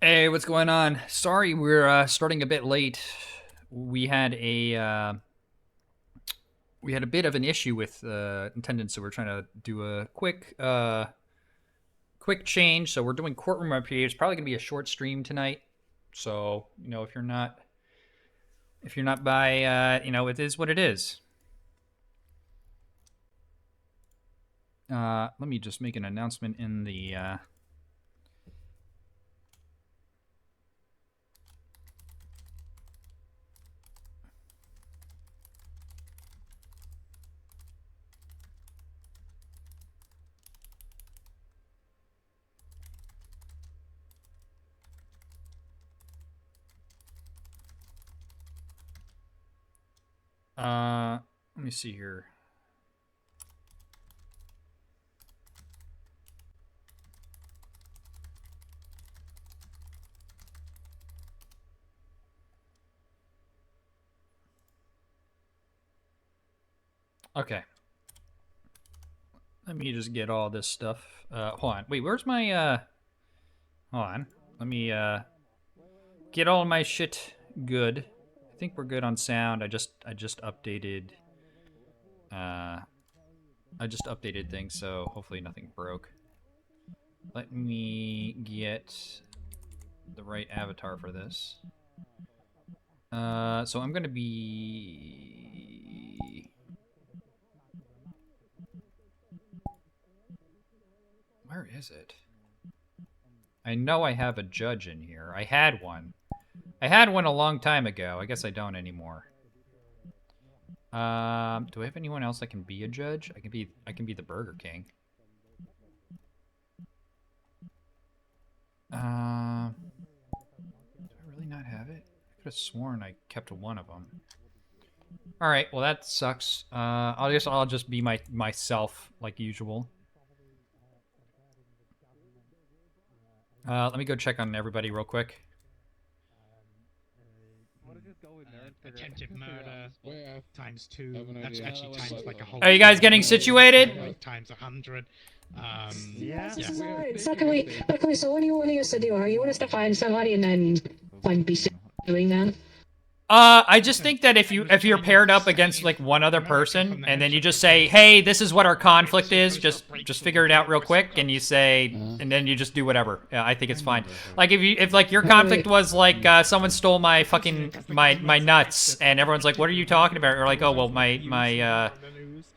Hey, what's going on? Sorry, we're starting a bit late. We had a we had a bit of an issue with attendance, so we're trying to do a quick change. So we're doing courtroom up here. It's probably gonna be a short stream tonight. So if you're not by, it is what it is. Let me just make an announcement in the. Let me see here. Okay. Let me just get all this stuff. Hold on. Wait, where's my hold on. Let me get all my shit good. I think we're good on sound. I just updated things, so hopefully nothing broke. Let me get the right avatar for this. So I'm gonna be. Where is it? I know I have a judge in here. I had one. I had one a long time ago. I guess I don't anymore. Do I have anyone else that can be a judge? I can be the Burger King. Do I really not have it? I could have sworn I kept one of them. All right, well that sucks. I'll just be myself like usual. Let me go check on everybody real quick. Attempted murder times 2. That's actually times like a whole. Are you guys getting situated? Like times 100. Yeah. So what do you want us to do? Are you want us to find somebody and then like be doing that? I just think that if you're paired up against like one other person, and then you just say, "Hey, this is what our conflict is. Just figure it out real quick," and you say, and then you just do whatever. Yeah, I think it's fine. Like if like your conflict was like someone stole my fucking my nuts, and everyone's like, "What are you talking about?" Or like, "Oh well, my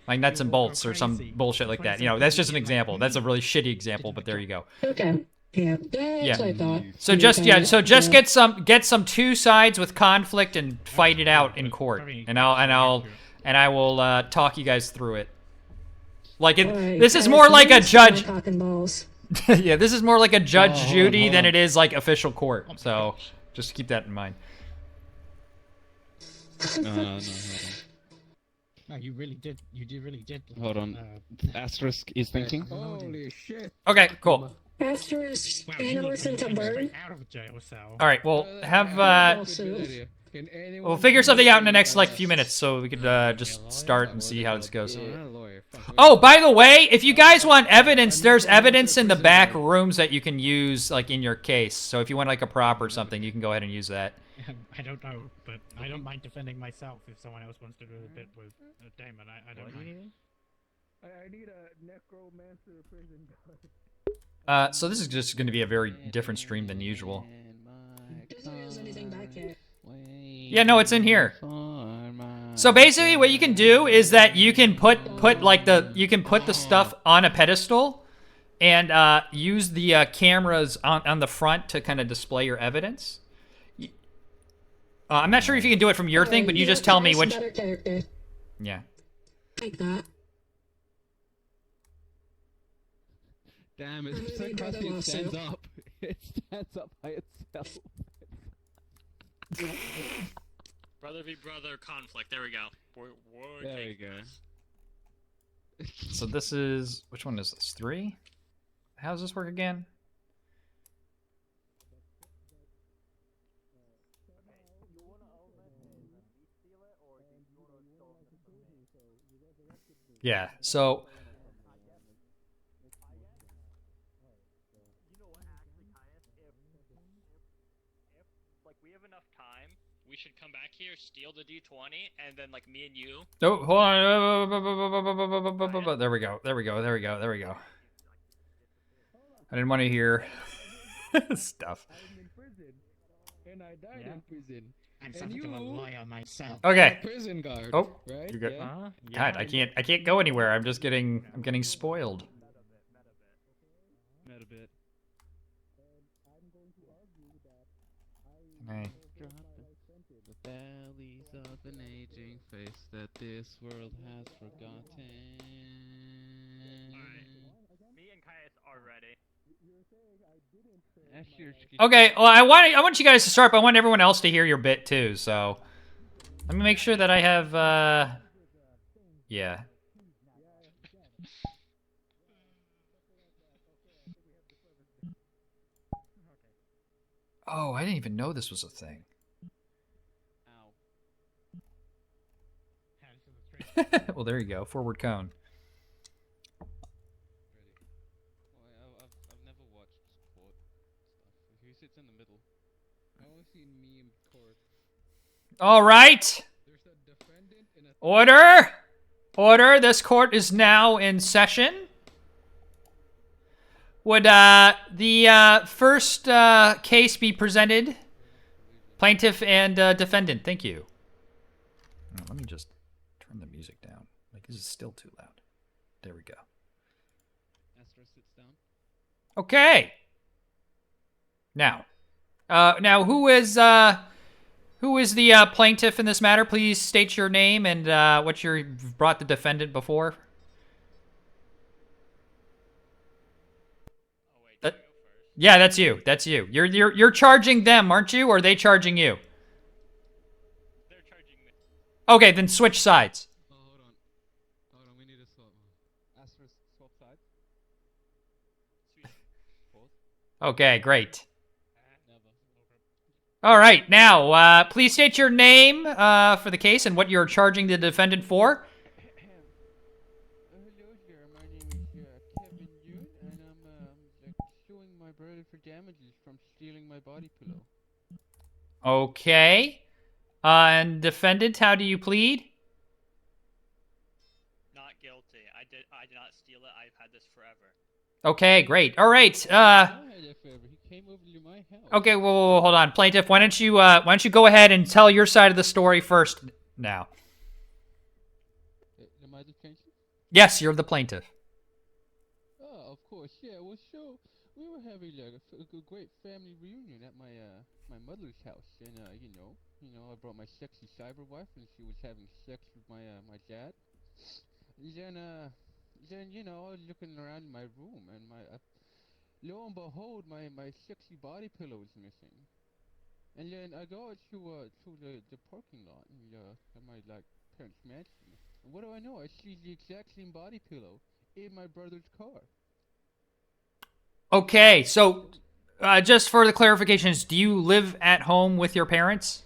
nuts and bolts," or some bullshit like that. You know, that's just an example. That's a really shitty example, but there you go. Okay. Yeah. That's what I thought. So just get some two sides with conflict and fight it out in court, and I will talk you guys through it. Like this is more like a judge. Yeah, this is more like a Judge Judy than it is like official court. So just keep that in mind. No, No, you really did. You really did. hold on. Asterisk is thinking. Holy shit. Okay, cool. Asterisk and listen to Bird. Out of a jail cell. All right, well have we'll We'll figure something out in the next like few minutes, so we could just start and see how this goes. Oh, by the way, if you guys want evidence, there's evidence in the back rooms that you can use like in your case. So if you want like a prop or something, you can go ahead and use that. I don't know, but I don't mind defending myself if someone else wants to do a bit with Damon. I don't mind. I need a necromancer prison guard. So this is just going to be a very different stream than usual. Yeah, no, it's in here. So basically, what you can do is that you can put the stuff on a pedestal, and use the cameras on the front to kind of display your evidence. I'm not sure if you can do it from your thing, but you just tell me which. Yeah. Like that. Damn, it's so crusty it stands up. It stands up by itself. Brother v brother conflict. There we go. There we go. So this is, which one is this? 3? How does this work again? Yeah, so we have enough time, we should come back here, steal the D20, and then like me and you. Oh, hold on. There we go. There we go. There we go. There we go. I didn't want to hear stuff. I'm in prison, and I died Yeah. in prison. I'm And something of a you- lawyer myself. Okay. Prison guard. Oh, right? you got- Yeah. God, I can't go anywhere. I'm getting spoiled. Met a bit. Hey. Drop the bellies of an aging face that this world has forgotten. Me and Caius are ready. Okay, well, I want you guys to start, but I want everyone else to hear your bit too. So let me make sure that I have. Yeah. Oh, I didn't even know this was a thing. Ow. Yeah, this is a straight- Well, there you go. Forward cone. Ready. Well, I've never watched court stuff. Who sits in the middle? I only seen meme court. All right. There's a defendant and a Order. Order. This court is now in session. Would the first case be presented? Plaintiff and defendant. Thank you. Oh, let me just turn the music down. Like, this is still too loud. There we go. Astra sits down. Okay. Now, who is the plaintiff in this matter? Please state your name and what you've brought the defendant before. Oh wait, did I go first? Yeah, that's you. That's you. You're charging them, aren't you? Or are they charging you? They're charging me. Okay, then switch sides. Oh, hold on. Hold on, we need to swap. Astra swap sides. Sweet. Pause. Okay, great. Never. All right, now please state your name for the case and what you're charging the defendant for. Hello there, my name is Kevin Yoon, and I'm suing my brother for damages from stealing my body pillow. Okay. And defendant, how do you plead? Not guilty. I did not steal it. I've had this forever. Okay, great. All right. I had that forever. He came over to my house. Okay, whoa, hold on, plaintiff. Why don't you go ahead and tell your side of the story first? Now, Am I the plaintiff? yes, you're the plaintiff. Oh, of course, yeah. Well, so we were having like a great family reunion at my mother's house, and I brought my sexy cyber wife, and she was having sex with my dad. Then I was looking around in my room, and lo and behold, my sexy body pillow is missing. And then I go out to the parking lot at my parents' mansion. And what do I know? I see the exact same body pillow in my brother's car. Okay, so just for the clarifications, do you live at home with your parents?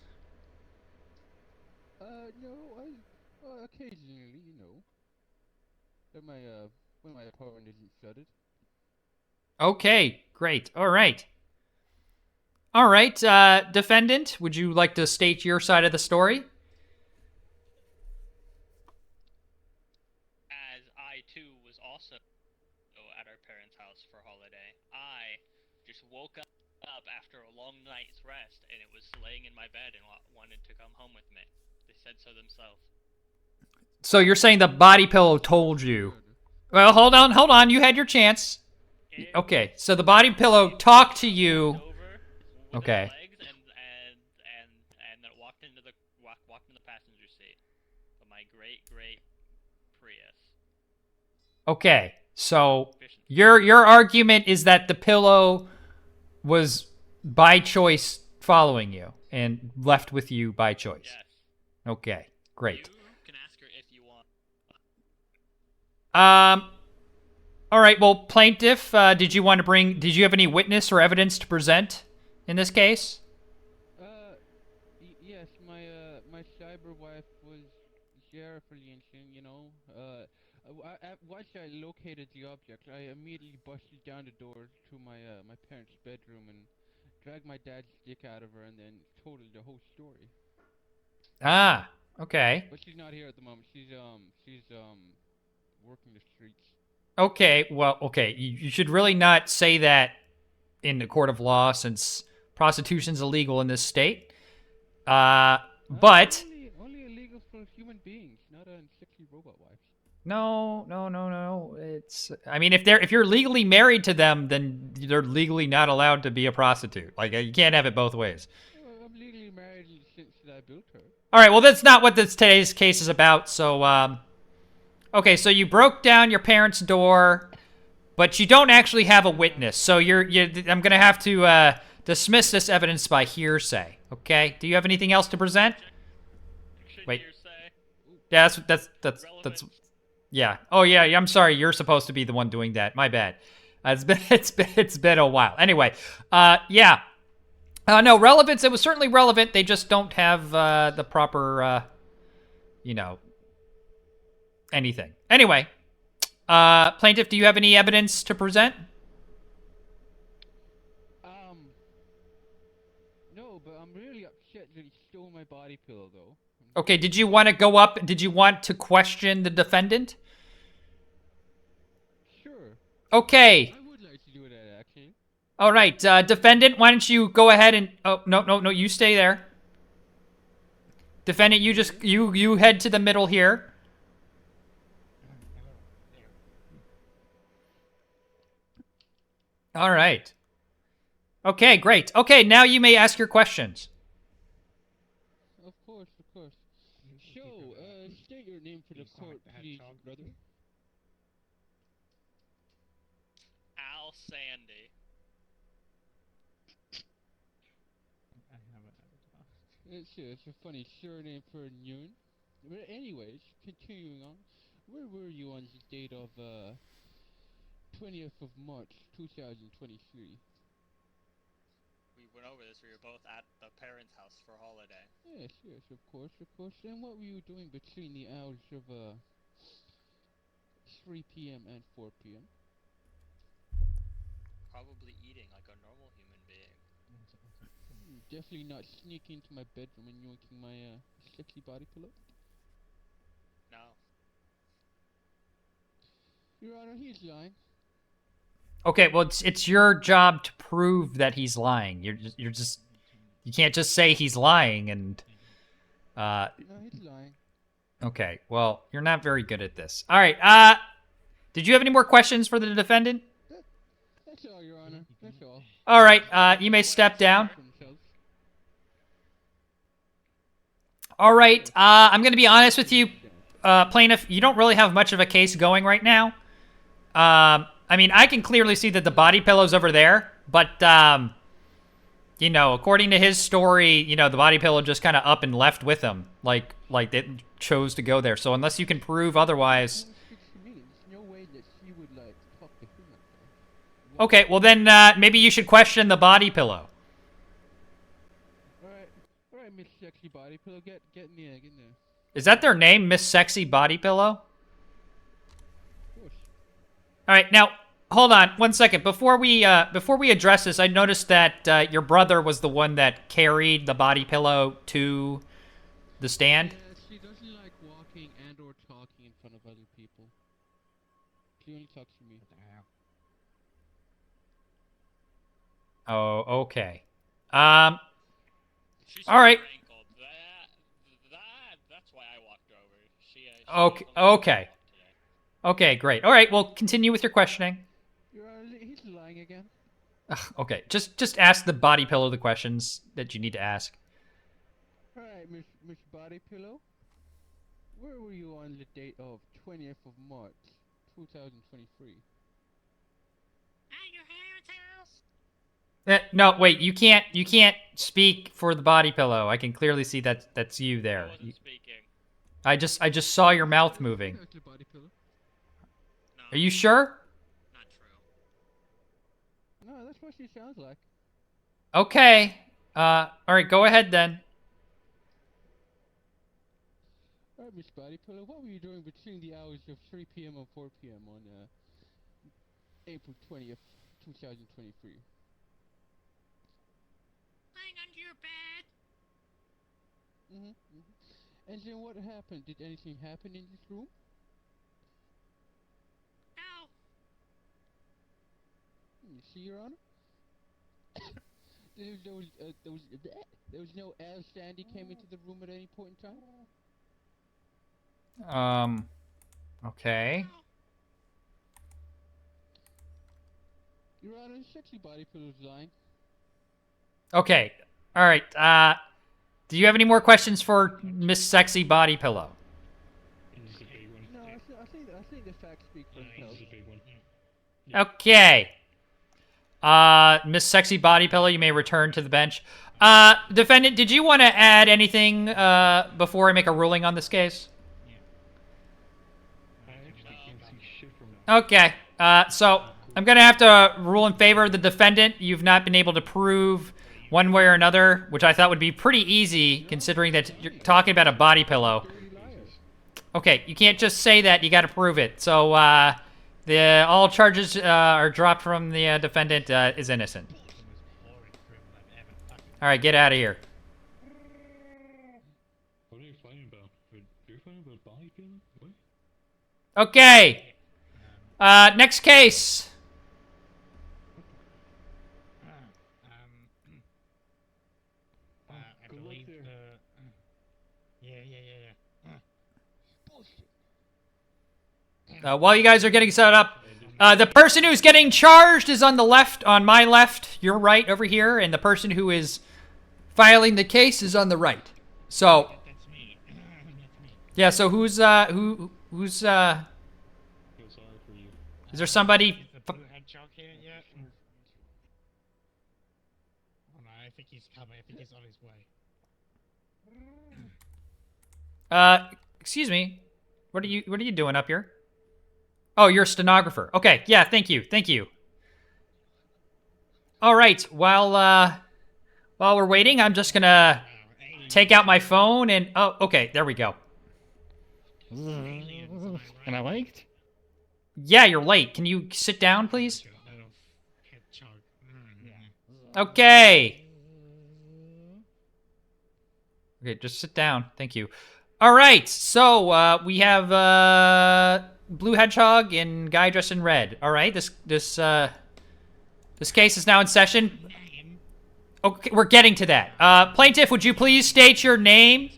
No, I occasionally, when my apartment isn't shuttered. Okay, great. All right. All right, defendant, would you like to state your side of the story? As I too was also at our parents' house for holiday, I just woke up after a long night's rest, and it was laying in my bed and wanted to come home with me. They said so themselves. So you're saying the body pillow told you? Well, hold on. You had your chance. It Okay, so the body pillow talked to you. over with Okay. its legs and then walked into the passenger seat of my great Prius. Okay, so Efficient. your argument is that the pillow was by choice following you and left with you by choice. Yes. Okay, great. You can ask her if you want. All right. Well, plaintiff, did you have any witness or evidence to present in this case? Yes, my cyber wife was carefully once I located the object, I immediately busted down the door to my parents' bedroom, and dragged my dad's dick out of her and then told her the whole story. Ah, okay. But she's not here at the moment. She's working the streets. Okay, well, okay. You should really not say that in the court of law since prostitution's illegal in this state. But Only illegal for human beings, not sexy robot wives. no. I mean, if you're legally married to them, then they're legally not allowed to be a prostitute. Like you can't have it both ways. Well, I'm legally married since I built her. All right, well, that's not what today's case is about. So, okay, so you broke down your parents' door, but you don't actually have a witness. So I'm gonna have to dismiss this evidence by hearsay. Okay? Do you have anything else to present? Should Wait. hearsay? Yeah, that's Relevant? yeah. Oh yeah, I'm sorry. You're supposed to be the one doing that. My bad. It's been a while. Anyway, yeah. No, relevance. It was certainly relevant. They just don't have the proper, anything. Anyway, plaintiff, do you have any evidence to present? No, but I'm really upset that he stole my body pillow, though. Okay, did you want to go up? Did you want to question the defendant? Sure. Okay. I would like to do that, actually. All right, defendant, why don't you go ahead and... Oh, no, you stay there. Defendant, you head to the middle here. All right. Okay, great. Okay, now you may ask your questions. Of course. So, state your name for the court, please, brother. Al Sandy. It's a funny surname for a noon. But anyways, continuing on, where were you on the date of 20th of March 2023? We went over this. We were both at the parents' house for holiday. Yes, of course. And what were you doing between the hours of 3 p.m. and 4 p.m.? Probably eating like a normal human being. Definitely not sneaking into my bedroom and yoinking my sexy body pillow. No. Your Honor, he's lying. Okay, well, it's your job to prove that he's lying. You can't just say he's lying and... No, he's lying. Okay, well, you're not very good at this. All right, did you have any more questions for the defendant? That's all, Your Honor. That's all. All right, you may step down. All right, I'm going to be honest with you, plaintiff. You don't really have much of a case going right now. I mean, I can clearly see that the body pillow's over there, but, according to his story, the body pillow just kind of up and left with him, like it chose to go there. So unless you can prove otherwise... There's no way that she would, talk to him like that. Okay, well then, maybe you should question the body pillow. Alright, Miss Sexy Body Pillow, get in there, Is that their name, Miss Sexy Body Pillow? Of course. All right, now hold on 1 second. Before we address this, I noticed that your brother was the one that carried the body pillow to the stand. Yeah, she doesn't like walking and or talking in front of other people. She only talks to me. Oh, okay. She's All right. ankle. That's why I walked her over. She Okay. was a little Okay. off today. Okay, great. All right, well, continue with your questioning. Your Honor, he's lying again. Ugh, okay, just ask the body pillow the questions that you need to ask. Alright, Miss Body Pillow. Where were you on the date of 20th of March 2023? No, wait. You can't speak for the body pillow. I can clearly see that's you I there. wasn't speaking. I just saw your mouth moving. That's the Body Pillow. No, Are you sure? not true. No, that's what she sounds like. Okay. All right. Go ahead then. Alright, Miss Body Pillow, what were you doing between the hours of 3 p.m. and 4 p.m. on April 20th, 2023? crawling under your bed. And then what happened? Did anything happen in this room? No. You see, Your Honor? There was no Al Sandy came into the room at any point in time? Okay. Your Honor, the sexy body pillow's lying. Okay. All right. Do you have any more questions for Miss Sexy Body Pillow? This is a big one. No, I think the facts speak for This themselves. is a big one. Okay. Miss Sexy Body Pillow, you may return to the bench. Defendant, did you want to add anything before I make a ruling on this case? I actually can't see shit from Okay. So I'm gonna have to rule in favor of the defendant. You've not been able to prove one way or another, which I thought would be pretty easy, considering that you're talking about a body pillow. Okay, you can't just say that. You got to prove it. So all charges are dropped from the defendant is innocent. All right, get out of here. What are you fighting about? You're fighting about body pillow? What? Okay. Next case. I believe yeah. While you guys are getting set up, the person who's getting charged is on the left, on my left. You're right over here, and the person who is filing the case is on the right. So, That's me. That's me. yeah. So who's Feel sorry for you. is there somebody? Is the blue hedgehog here yet? Oh no, I think he's coming. I think he's on his way. Excuse me. What are you doing up here? Oh, you're a stenographer. Okay, yeah, thank you. All right, while we're waiting, I'm just gonna take out my phone and okay, there we go. Am I late? Yeah, you're late. Can you sit down, please? Little hedgehog. Okay. Okay, just sit down. Thank you. All right, so we have Blue Hedgehog and guy dressed in red. All right, this case is now in session. Okay, we're getting to that. Plaintiff, would you please state your name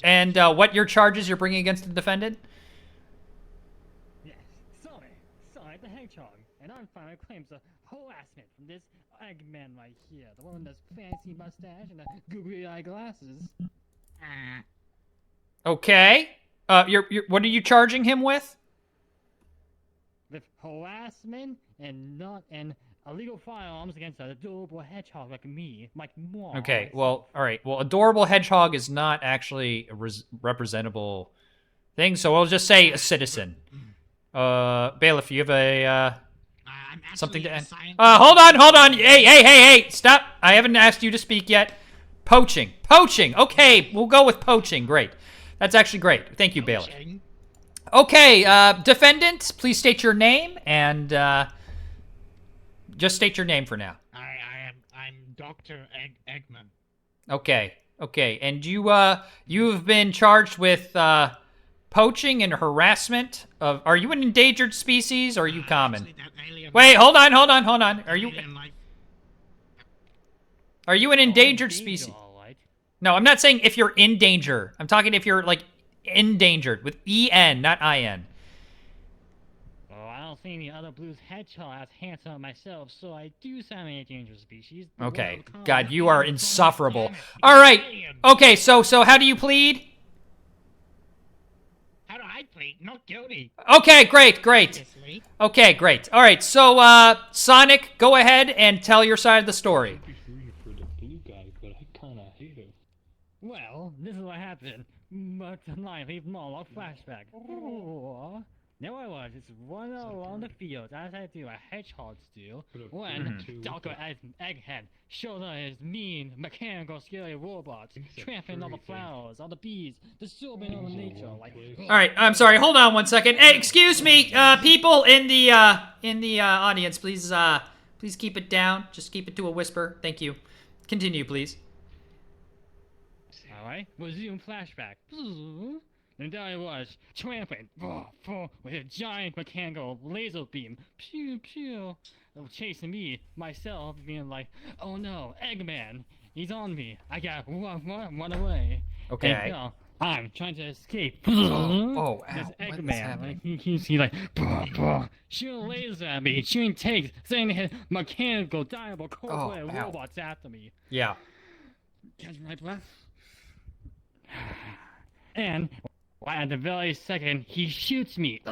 and what your charges you're bringing against the defendant? Yes, sorry, the hedgehog, and I'm filing claims of harassment from this Eggman right here, the one with this fancy mustache and the googly eye glasses. Okay. What are you charging him with? With harassment and illegal firearms against an adorable hedgehog like me, like moi. Okay, well, all right. Well, adorable hedgehog is not actually a representable thing, so we'll just say a citizen. Bailiff, you have a something to add? Hold on. Hey, stop. I haven't asked you to speak yet. Poaching. Okay, we'll go with poaching. Great. That's actually great. Thank you, Bailiff. Okay, defendant, please state your name and just state your name for now. I'm Dr. Eggman. Okay, and you've been charged with poaching and harassment of. Are you an endangered species or are you common? Actually, that alien Wait, hold on. Are you an Oh, endangered indeed, species? all right. No, I'm not saying if you're in danger. I'm talking if you're like endangered with E-N, not I-N. Oh, I don't see any other blues hedgehog as handsome as myself, so I do sound an endangered species. The Okay, world common God, you are alien from insufferable. planet. All right. Alien. Okay, so how do you plead? How do I plead? Not guilty. Okay, great. Obviously. Okay, great. All right, so Sonic, go ahead and tell your side of the story. I'd be rooting for the blue guy, but I kinda hate him. Well, this is what happened. But tonight, leave monologue flashback. Ooh. There I was, just running along the field as I do, a hedgehog do, when Dr. Egghead showed up his mean, mechanical, scary robots, trampling on the flowers, on the bees, disturbing all the nature, like... All right, I'm sorry. Hold on one second. Hey, excuse me, people in the audience, please keep it down. Just keep it to a whisper. Thank you. Continue, please. Alright, resume flashback. And there I was, tramping with a giant mechanical laser beam. Pew pew. Chasing me, myself, being like, oh no, Eggman, he's on me. I gotta run away. Okay. And, I'm trying to escape. Oh, This ow, what's Eggman, happening? like, he's like, shooting lasers at me, shooting tanks, sending his mechanical, diable, cold-blooded ow. robots after me. Yeah. Catch my breath. And at the very second, he shoots me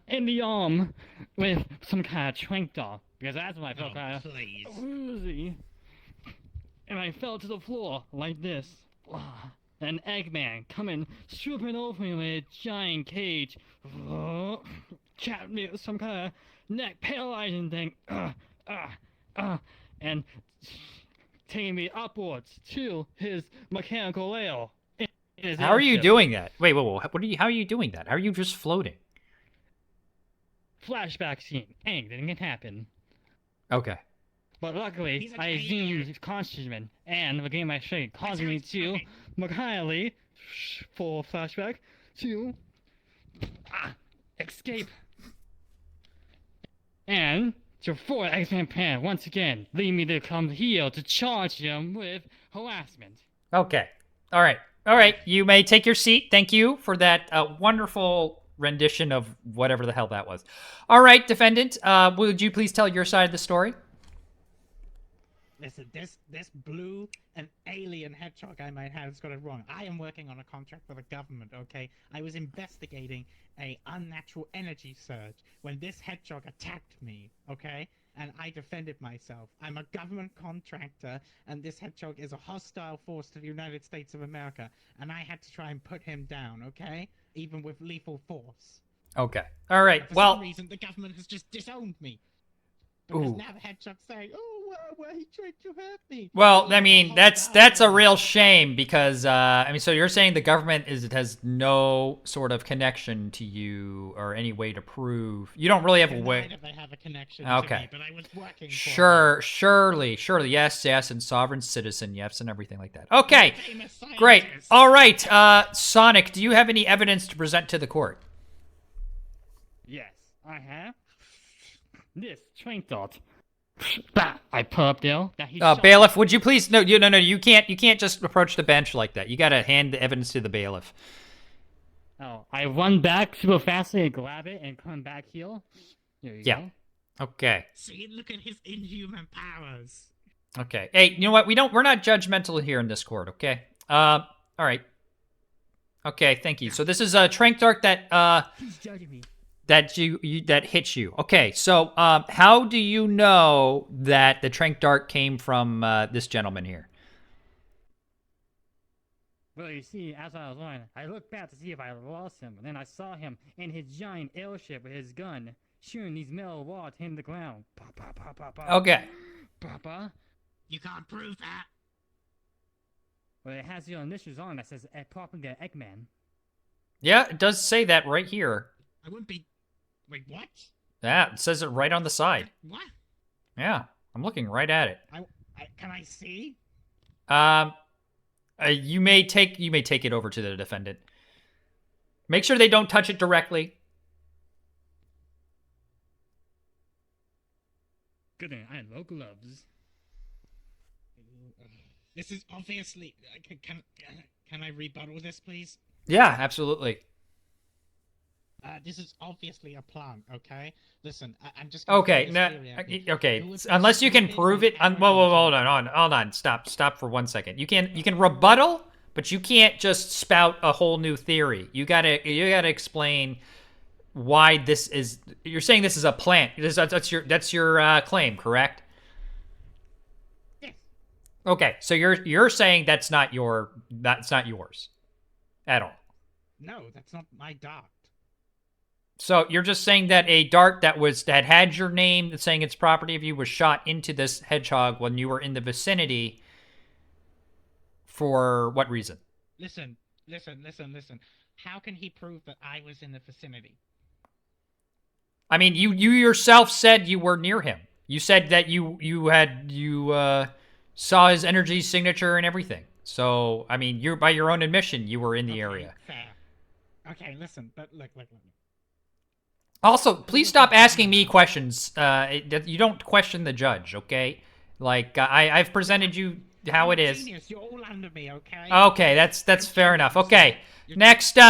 in the arm with some kind of trank dart. Because that's when I felt kind of please. woozy. And I fell to the floor like this. An Eggman coming, swooping over me with a giant cage. Trapped me with some kind of neck paralyzing thing. And taking me upwards to his mechanical lair. How are you doing that? Wait, whoa. How are you doing that? How are you just floating? Flashback scene. Anything can happen. Okay. But luckily, He's an I alien. zoomed consciousness and regained my strength, causing me to mechanically, for flashback, to escape. And to forward X-Men plan once again, leading me to come here to charge him with harassment. Okay. All right. All right. You may take your seat. Thank you for that wonderful rendition of whatever the hell that was. All right, defendant. Would you please tell your side of the story? Listen, this blue and alien hedgehog I might have has got it wrong. I am working on a contract for the government, okay? I was investigating a unnatural energy surge when this hedgehog attacked me, okay? And I defended myself. I'm a government contractor, and this hedgehog is a hostile force to the United States of America, and I had to try and put him down, okay? Even with lethal force. Okay. All right. For Well, some reason, the government has just disowned me. Because Ooh. now the hedgehog's saying, oh, well, he tried to hurt me. well, He I was a mean, hostile that's a force. real shame because I mean, so you're saying the government has no sort of connection to you or any way to prove you don't really have a Denied way. that they have a connection Okay. to me, but I was working for Sure, surely, yes, and sovereign citizen, yes, and everything like that. Okay, them. Famous great. scientist. All right, Sonic, do you have any evidence to present to the court? Yes, I have. This trank dart. That I put up there. That he shot Bailiff, would you please? No, you can't just approach the bench like that. You gotta hand the evidence to the bailiff. Oh, I run back super fastly and grab it and come back here. There you Yeah. go. Okay. See, look at his inhuman powers. Okay. Hey, you know what? We're not judgmental here in this court, okay? All right. Okay, thank you. So this is a trank dart that He's judging me. that that hits you. Okay, so how do you know that the trank dart came from this gentleman here? Well, you see, as I was running, I looked back to see if I lost him, and then I saw him in his giant airship with his gun, shooting these metal rods hitting the ground. Pa pa pa pa pa. Okay. Papa. You can't prove that. Well, it has your initials on that says Propaganda Eggman. Yeah, it does say that right here. I wouldn't be. Wait, what? Yeah, it says it right on the side. What? Yeah, I'm looking right at it. Can I see? You may take it over to the defendant. Make sure they don't touch it directly. Good thing I had no gloves. This is obviously. Can I rebuttal this, please? Yeah, absolutely. This is obviously a plant, okay? Listen, I'm just gonna Okay, throw no, this theory at you. okay. Who was Unless you can participating prove in it. the Whoa, Arrogance? hold on. Stop for 1 second. You can rebuttal, but you can't just spout a whole new theory. You gotta explain why this is. You're saying this is a plant. That's your claim, correct? Yes. Okay, so you're saying that's not yours at all. No, that's not my dart. So you're just saying that a dart that had your name, that's saying it's property of you, was shot into this hedgehog when you were in the vicinity. For what reason? Listen. How can he prove that I was in the vicinity? I mean, you yourself said you were near him. You said that you saw his energy signature and everything. So, I mean, you're by your own admission, you were in the area. Fair. Okay, listen, but look. Also, please stop asking me questions. You don't question the judge, okay? Like, I've presented you how it is. Genius, you're all under me, okay? Okay, that's fair enough. Okay, next, do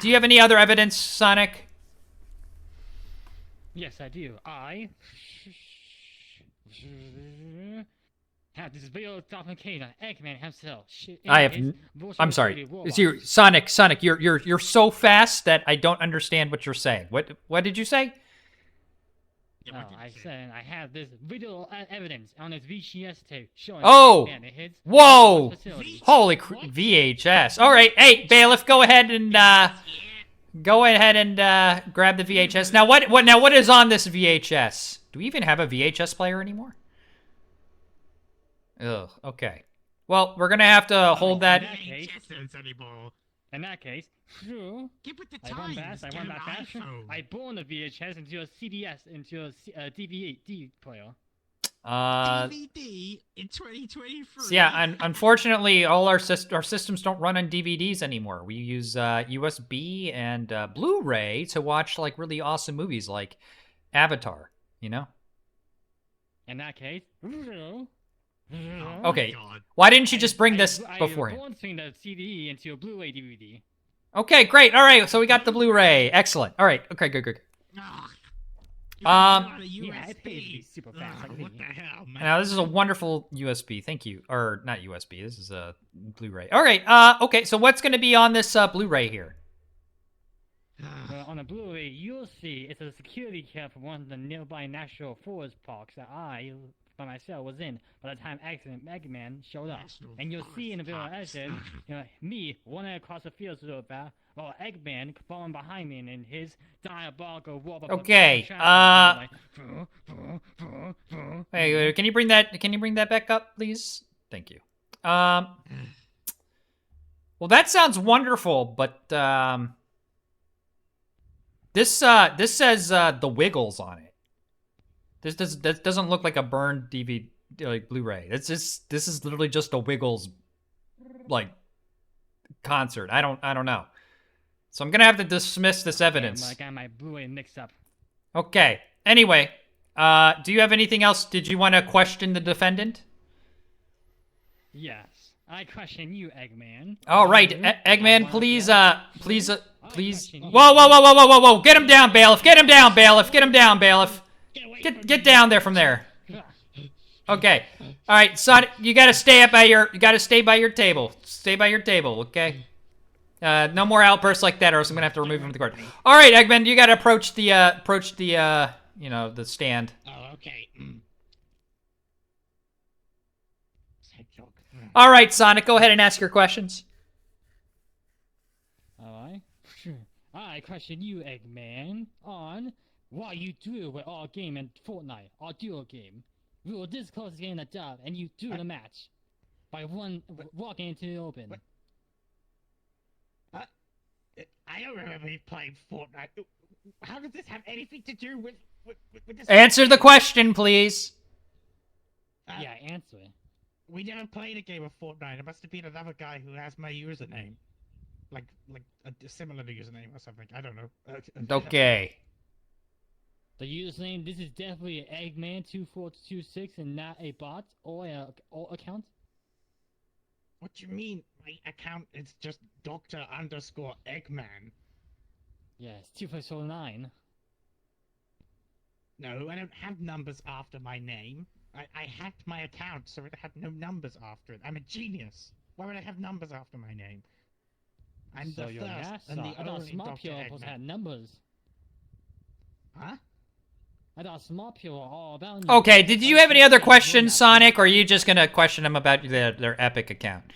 you have any other evidence, Sonic? Yes, I do. I have this video documentation on Eggman himself. I'm sorry. It's you, Sonic. You're so fast that I don't understand what you're saying. What did you say? Oh, I said I have this video evidence on this VHS tape showing Oh! Eggman at his Whoa! facility. Holy VHS. All right, hey bailiff, go ahead and grab the VHS. Now what is on this VHS? Do we even have a VHS player anymore? Ugh. Okay. Well, we're gonna have to hold that. In that case, true. Get with the I went times. back faster. I burned the VHS into a CDS into a DVD player. DVD in 2023. Yeah, unfortunately, all our systems don't run on DVDs anymore. We use USB and Blu-ray to watch like really awesome movies like Avatar. You know. In that case, Okay. Why didn't you just bring this beforehand? I burned the CD into a Blu-ray DVD. Okay, great. All right, so we got the Blu-ray. Excellent. All right. Okay, good. Yeah, I paid to be super fast. Like What the hell, man? Now this is a wonderful USB. Thank you. Or not USB. This is a Blu-ray. All right. Okay. So what's going to be on this Blu-ray here? Well, on the Blu-ray, you'll see it's a security cam from one of the nearby national forest parks that I, by myself, was in by the time accident Eggman showed up. And you'll see in the video edit, me running across the field so fast, while Eggman falling behind me in his diabolical warp. Okay. Hey, can you bring that back up, please? Thank you. Well, that sounds wonderful, but this says the Wiggles on it. That doesn't look like a burned DVD like Blu-ray. This is literally just a Wiggles like concert. I don't know. So I'm gonna have to dismiss this evidence. I got my Blu-ray mixed up. Okay. Anyway, do you have anything else? Did you want to question the defendant? Yes, I question you, Eggman. All right, Eggman, please. Whoa! Get him down, bailiff. Get him down, bailiff. Get down there from there. Okay. All right, son. You gotta stay by your table. Stay by your table, okay? No more outbursts like that, or else I'm gonna have to remove him from the court. All right, Eggman, you gotta approach the the stand. Oh, okay. All right, Sonic, go ahead and ask your questions. Alright. I question you, Eggman, on what you do with our game in Fortnite, our duo game. We were this close to getting a dub, and you do the match by walking into the open. What? I don't remember you playing Fortnite. How does this have anything to do with this? Answer the question, please. Yeah, answer it. We never played a game of Fortnite. It must have been another guy who has my username. Like a similar username or something. I don't know. Okay. The username, this is definitely Eggman2426 and not a bot or a account? What do you mean? My account is just Dr_Eggman. Yes, 2.09. No, I don't have numbers after my name. I hacked my account so it had no numbers after it. I'm a genius. Why would I have numbers after my name? I'm So the you're first NASA. and the I thought only smart Dr. people supposed to have Eggman. numbers. Huh? I thought smart people were all about Okay, did you have any other questions, Sonic, or are you just gonna question them about their Epic account?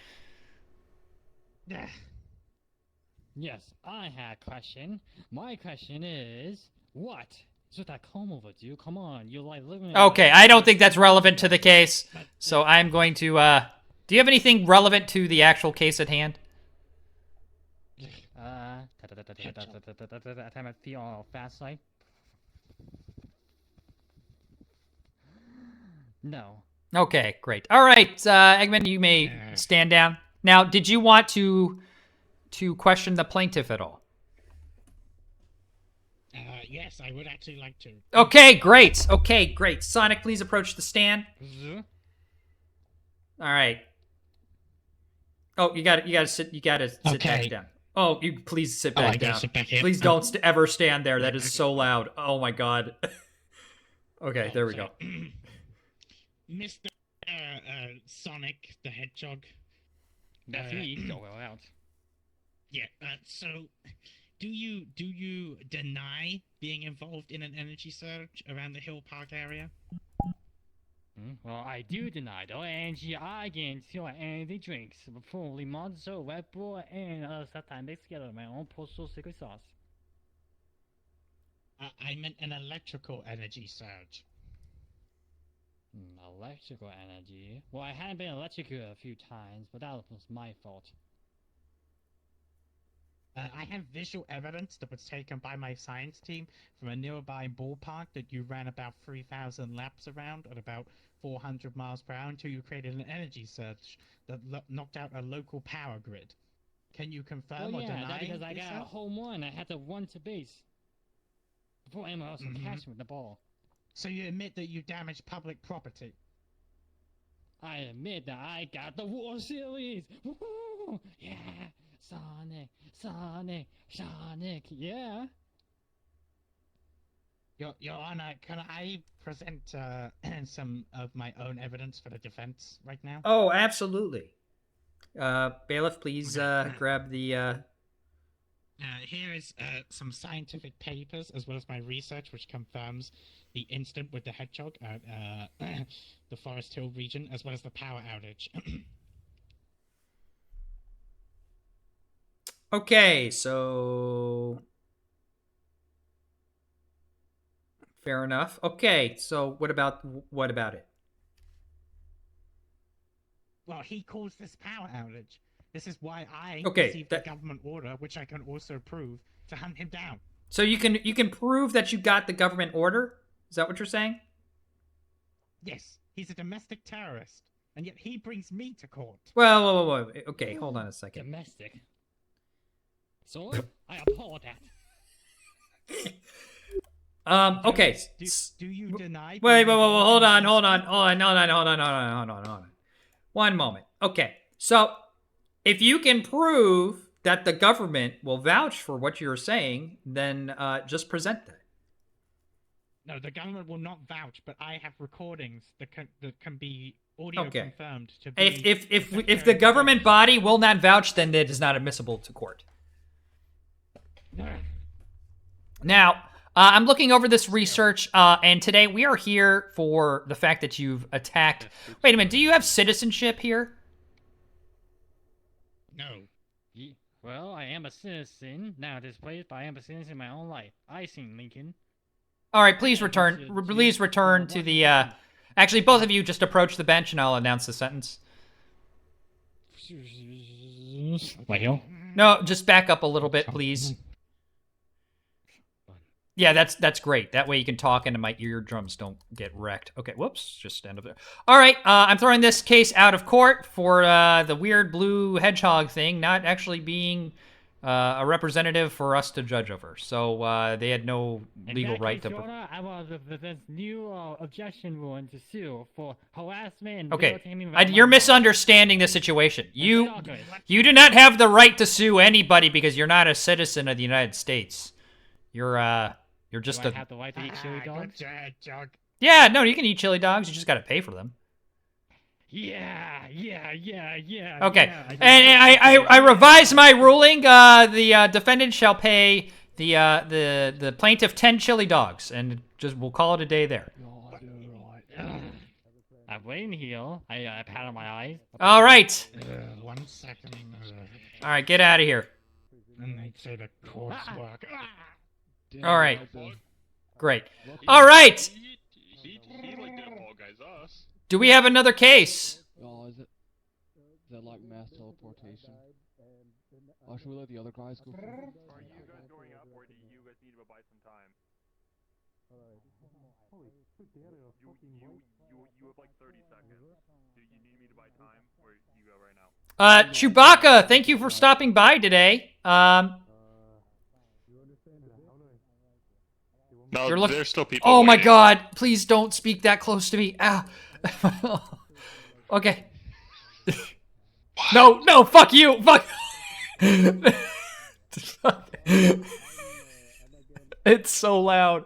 Yes, I had a question. My question is, what? It's with that comb over, dude. Come on, you're like living. Okay, I don't think that's relevant to the case, so I'm going to, do you have anything relevant to the actual case at hand? Time I feel all fast like. No, Okay, great. All right, Eggman, you may stand down. Now, did you want to question the plaintiff at all? Yes, I would actually like to. Okay, great. Okay, great. Sonic, please approach the stand. All right. Oh, you got to sit back Okay. down. Oh, you please sit I back gotta down. sit back here. Please don't ever stand there. That is so loud. Oh my god. Okay, there we go. Mr. Sonic the Hedgehog. That's me. Go well out. Yeah. So, do you deny being involved in an energy surge around the Hill Park area? Well, I do deny though, and I get into energy drinks, fully Monster, Red Bull, and other stuff I mix together with my own postal secret sauce. I meant an electrical energy surge. Electrical energy? Well, I had been electrocuted a few times, but that was my fault. I have visual evidence that was taken by my science team from a nearby ballpark that you ran about 3,000 laps around at about 400 miles per hour until you created an energy surge that knocked out a local power grid. Can you confirm or deny that's because I got a yourself? home run. I had to run to base before anyone else could catch me with the ball. So you admit that you damaged public property? I admit that I got the World Series. Woo-hoo! Yeah, Sonic, yeah. Your Honor, can I present some of my own evidence for the defense right now? Oh, absolutely. Bailiff, please grab the Here is some scientific papers as well as my research, which confirms the incident with the hedgehog at the Forest Hill region, as well as the power outage. Okay, so fair enough. Okay, so what about it? Well, he caused this power outage. This is why I Okay, received a government order, which I can also prove, to hunt him down. So you can prove that you got the government order? Is that what you're saying? Yes, he's a domestic terrorist, and yet he brings me to court. Well, whoa. Okay, hold on a second. Domestic. So I applaud that. Okay. Do you deny? Wait, being hold involved in on. One moment. Okay, so if you can prove that the government will vouch for what you're saying, then just present that. No, the government will not vouch, but I have recordings that can be audio confirmed to be. If the government body will not vouch, then it is not admissible to court. Now, I'm looking over this research, and today we are here for the fact that you've attacked. Wait a minute, do you have citizenship here? No. Well, I am a citizen now displaced, but I am a citizen in my own life. I sing Lincoln. All right, please return. Please return to the. Actually, both of you just approach the bench, and I'll announce the sentence. Right here? No, just back up a little bit, please. Yeah, that's great. That way you can talk and my eardrums don't get wrecked. Okay, whoops, just stand up there. All right, I'm throwing this case out of court for the weird blue hedgehog thing not actually being a representative for us to judge over. So they had no legal right to. I was this new objection ruling to sue for harassment and Okay, videotaping. you're misunderstanding the situation. You do not have the right to sue anybody because you're not a citizen of the United States. You're just Do I have the right to eat chili dogs? Yeah, no, you can eat chili dogs. You just got to pay for them. Yeah. Okay, yeah, and I revise my ruling. The defendant shall pay the plaintiff 10 chili dogs, and we'll call it a day there. I'm waiting here. I pat on my eyes. All right. 1 second. All right, get out of here. And they'd say the courts work. All right. Great. All right. He like didn't guys us. Do we have another case? Oh, is that like mass teleportation? Oh, should we let the other guys go first? Are you guys going up, or do you guys need to buy some time? You you have like 30 seconds. Do you need me to buy time, or you go right now? Chewbacca, thank you for stopping by today. No, You're look- there's still people. Oh my waiting. god, please don't speak that close to me. Ah. Okay. No, fuck you. Fuck. It's so loud.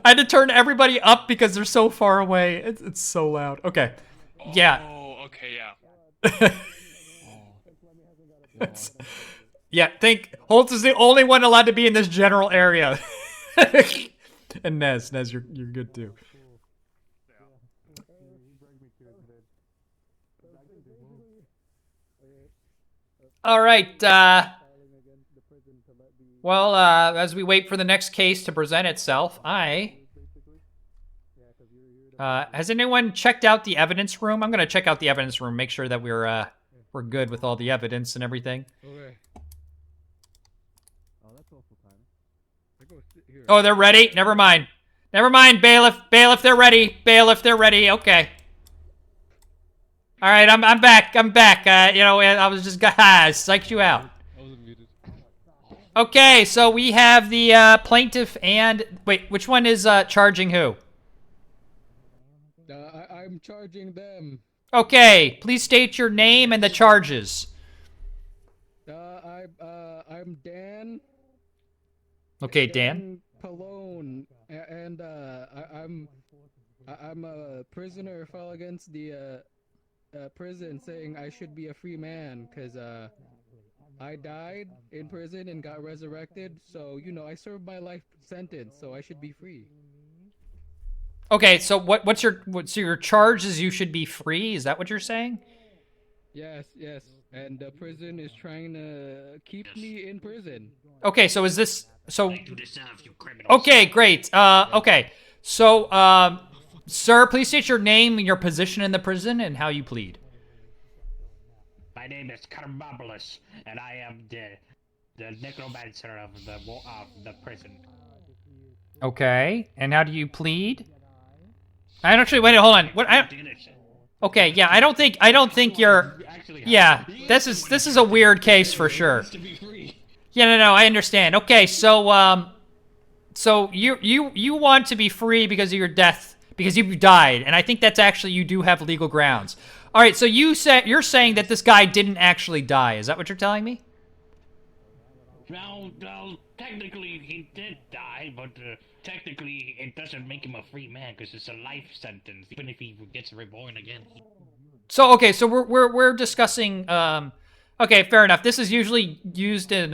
I had to turn everybody up because they're so far away. It's so loud. Okay. Yeah. Oh, okay, yeah. Yeah, Holtz is the only one allowed to be in this general area. And Nez, you're good too. All right. Well, as we wait for the next case to present itself, has anyone checked out the evidence room? I'm gonna check out the evidence room, make sure that we're good with all the evidence and everything. Okay. Oh, that's also time. I go sit here. Oh, they're ready? Never mind. Never mind, bailiff. Bailiff, they're ready. Bailiff, they're ready. Okay. All right, I'm back. I'm back. I was just psyched you out. I wasn't muted. Okay, so we have the plaintiff and wait, which one is charging who? I'm charging them. Okay, please state your name and the charges. I'm Dan. Okay, Dan. Pallone, and I'm a prisoner file against the prison saying I should be a free man because I died in prison and got resurrected, so I served my life sentence, so I should be free. Okay, so what's your charge is you should be free? Is that what you're saying? Yes, and the prison is trying to keep me in prison. Okay, so is this Okay, great. Okay. So, sir, please state your name and your position in the prison and how you plead. My name is Carbobulus, and I am the necromancer of the prison. Okay, and how do you plead? I actually wait. Hold on. What? Okay, yeah. I don't think you're. Yeah, this is a weird case for sure. Yeah, no, I understand. Okay, so so you want to be free because of your death, because you died, and I think that's actually you do have legal grounds. All right, so you're saying that this guy didn't actually die. Is that what you're telling me? Well, technically he did die, but technically it doesn't make him a free man because it's a life sentence, even if he gets reborn again. So okay, so we're discussing. Okay, fair enough. This is usually used in.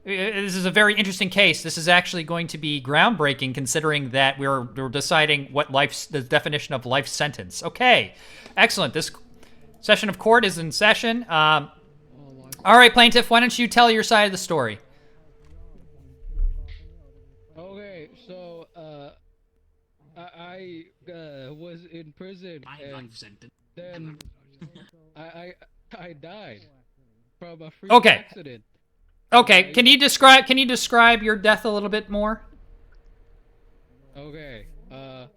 This is a very interesting case. This is actually going to be groundbreaking, considering that we're deciding what the definition of life sentence. Okay, excellent. This session of court is in session. All right, plaintiff, why don't you tell your side of the story? Okay, so I was in prison and then I died from a freak accident. Okay, can you describe your death a little bit more? Okay, I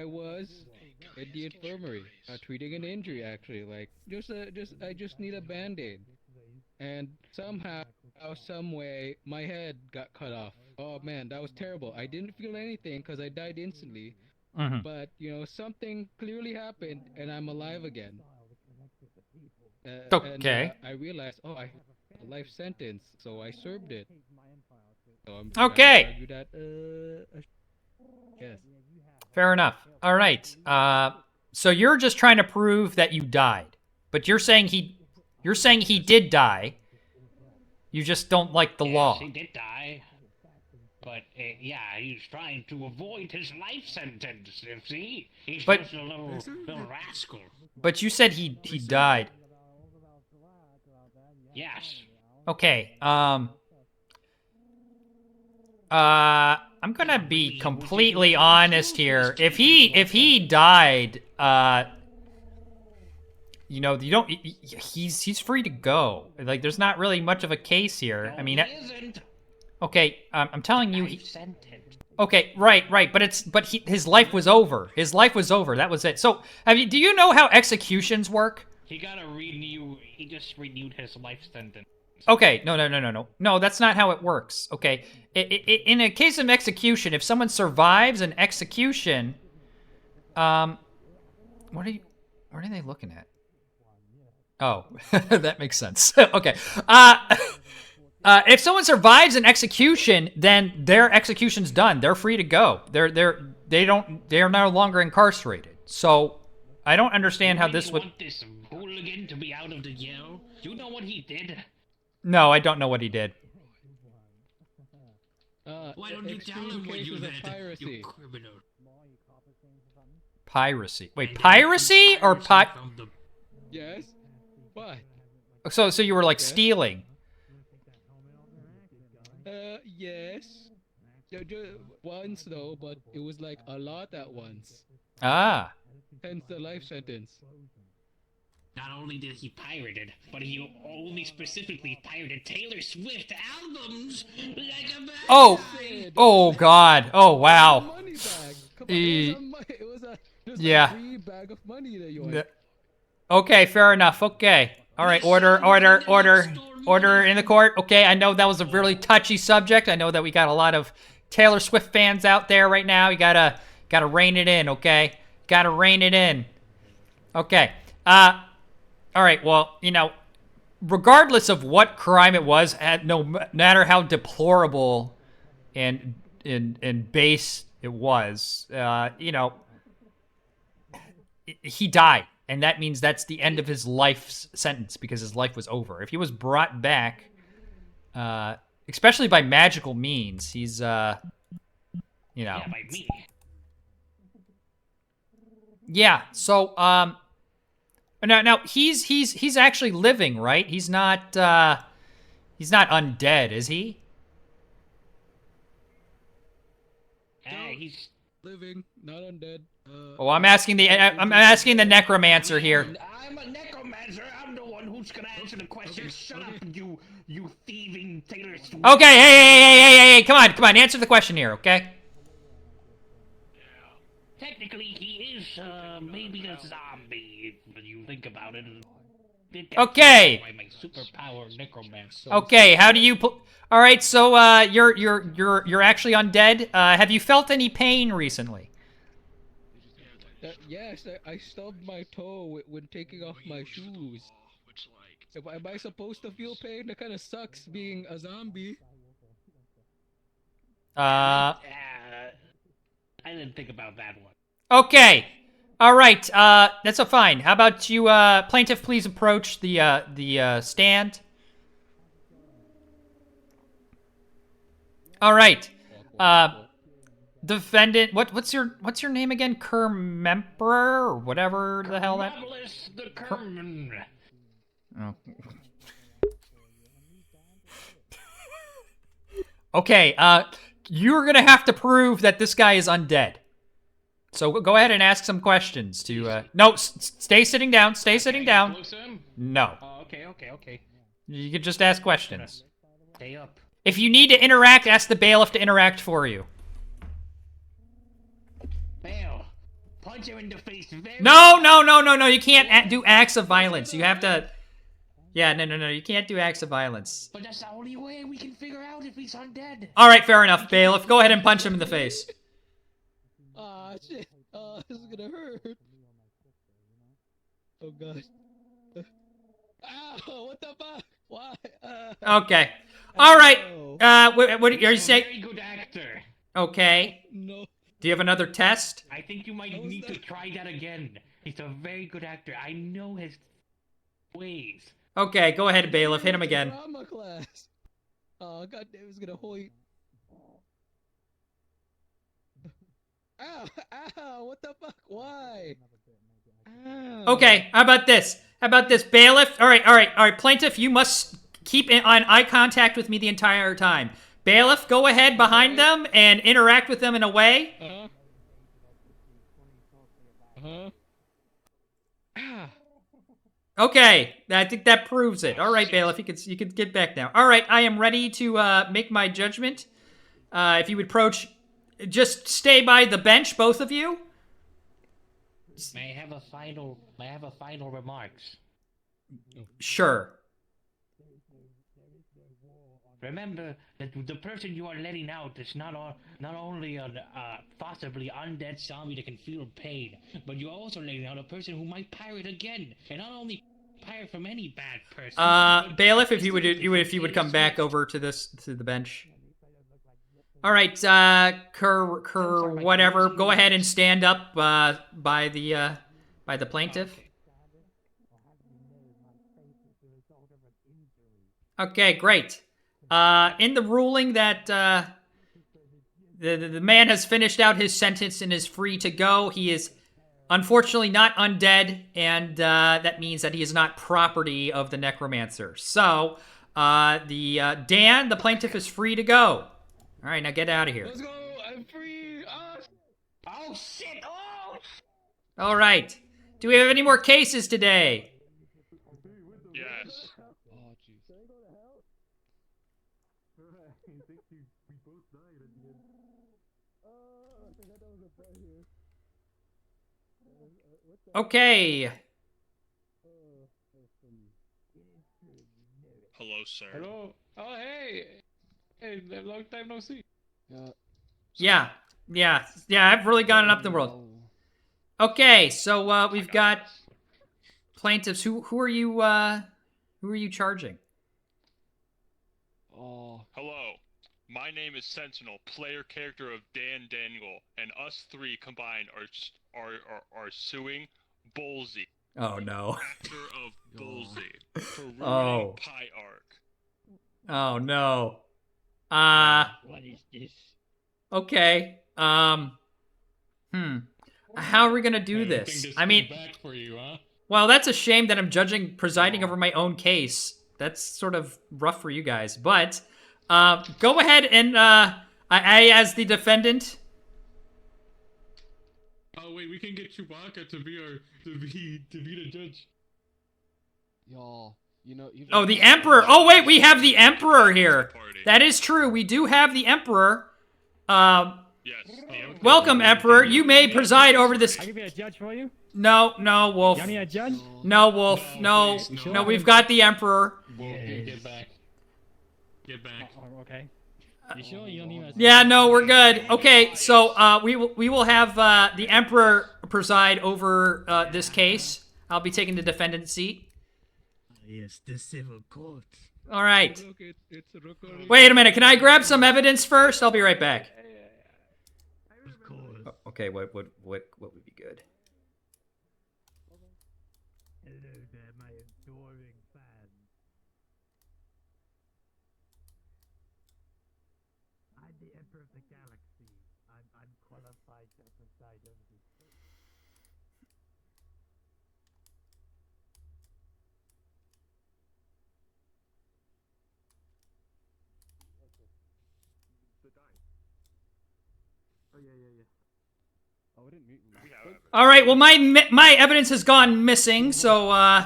was in the infirmary, treating an injury actually. Like I just need a band-aid, and somehow, some way, my head got cut off. Oh man, that was terrible. I didn't feel anything because I died instantly. But something clearly happened, and I'm alive again. Okay. And, I realized, I have a life sentence, so I served it. So I'm okay. argue that, yes. Fair enough. All right. So you're just trying to prove that you died, but you're saying he did die. You just don't like the law. He did die. But, yeah, he's trying to avoid his life sentence, you see? He's just a little rascal. But you said he died. Yes. Okay, I'm gonna be completely honest here. If he died, he's free to go. Like, there's not really much of a case here. I mean, okay, I'm telling you, Okay, right, but his life was over. His life was over. That was it. So, do you know how executions work? He gotta renew. He just renewed his life sentence. Okay, no, that's not how it works. Okay, in a case of execution, if someone survives an execution, what are they looking at? Oh, that makes sense. Okay, if someone survives an execution, then their execution's done. They're free to go. They're no longer incarcerated. So, I don't understand how this would. Want this hooligan to be out of the jail? You know what he did? No, I don't know what he did. Why don't you tell him what you did, you criminal? Piracy. Wait, piracy or Yes. What? So you were like stealing. Yes. Once though, but it was like a lot at once. Ah. Hence the life sentence. Not only did he pirate it, but he only specifically pirated Taylor Swift albums like a bad Oh God. Oh wow. Money bag. Come on, it was a free bag of money that you had. Okay, fair enough. Okay. All right, order in the court. Okay, I know that was a really touchy subject. I know that we got a lot of Taylor Swift fans out there right now. You gotta rein it in, okay? Gotta rein it in. Okay. All right, well, regardless of what crime it was, no matter how deplorable and base it was, he died. And that means that's the end of his life sentence because his life was over. If he was brought back, especially by magical means, he's, Yeah, by me. Yeah, so, now he's actually living, right? He's not undead, is he? He's living, not undead. Oh, I'm asking the necromancer here. I'm a necromancer. I'm the one who's gonna answer the question. Shut up, you thieving Taylor Swift. Okay, hey, come on, answer the question here, okay? Technically, he is maybe a zombie when you think about it. Okay. By my superpower necromancer. Okay, how do you? All right, so you're actually undead. Have you felt any pain recently? Yes, I stubbed my toe when taking off my shoes. Am I supposed to feel pain? That kind of sucks being a zombie. I didn't think about that one. Okay. All right. That's a fine. How about you, plaintiff? Please approach the stand. All right. Defendant. What's your name again? Kermemperor or whatever the hell that. The Kerman. Oh. Okay. You're gonna have to prove that this guy is undead. So go ahead and ask some questions to. No, stay sitting down. Stay sitting down. No. Oh, okay. You can just ask questions. Stay up. If you need to interact, ask the bailiff to interact for you. Bail, punch him in the face. No. You can't do acts of violence. You have to. Yeah, no. You can't do acts of violence. But that's the only way we can figure out if he's undead. All right, fair enough, bailiff. Go ahead and punch him in the face. Ah, shit. This is gonna hurt. Oh, God. Ow, what the fuck? Why? Okay. All right. What are you saying? Very good actor. Okay. No. Do you have another test? I think you might need to try that again. He's a very good actor. I know his ways. Okay, go ahead, bailiff. Hit him again. Drama class. Oh, God damn, it's gonna hoit. Ow, what the fuck? Why? Ow. Okay, how about this? Bailiff? All right. Plaintiff, you must keep on eye contact with me the entire time. Bailiff, go ahead behind them and interact with them in a way. Okay, I think that proves it. All right, bailiff, you can get back now. All right, I am ready to make my judgment. If you would approach just stay by the bench, both of you. May I have a final remarks? Sure. Remember that the person you are letting out is not only a possibly undead zombie that can feel pain, but you're also letting out a person who might pirate again, and not only pirate from any bad person. Bailiff, if you would come back over to the bench. All right, Kerr, whatever. Go ahead and stand up by the plaintiff. Okay, great. In the ruling that the man has finished out his sentence and is free to go, he is unfortunately not undead, and that means that he is not property of the necromancer. So, Dan, the plaintiff, is free to go. All right, now get out of here. Let's go! I'm free! Oh shit! Oh! All right. Do we have any more cases today? Yes. Oh jeez. Okay. Hello, sir. Hello. Oh hey. Hey, long time no see. Yeah. I've really gotten up in the world. Okay, so we've got plaintiffs. Who are you charging? Oh. Hello. My name is Sentinel, player character of Dan Dangle, and us three combined are suing Bullseye, Oh no. actor of Bullseye, for ruining Oh. Pie Arc. Oh no. What is this? Okay. How are we gonna do this? I mean, back for you, huh? well, that's a shame that I'm presiding over my own case. That's sort of rough for you guys, but go ahead and I as the defendant. Oh wait, we can get Chewbacca to be the judge. Y'all, Oh, the Emperor. Oh wait, we have the Emperor here. That is true. We do have the Emperor. Yes. the Emperor. Welcome, Emperor. You may preside over this. I can be a judge for you. No, Wolf. You want me a judge? No, Wolf. No, no. We've got the Emperor. Get back. Get back. Oh, okay. You sure you don't need a... Yeah, no, we're good. Okay, so we will have the Emperor preside over this case. I'll be taking the defendant's seat. Yes, the civil court. All right. Look, it's a recording. Wait a minute. Can I grab some evidence first? I'll be right back. Of course. Okay, what would be good? Hello there, my adoring fans. I'm the Emperor of the Galaxy. I'm qualified to preside over this case. The dice. Oh yeah. Oh, I didn't meet him. We have evidence. All right. Well, my evidence has gone missing, so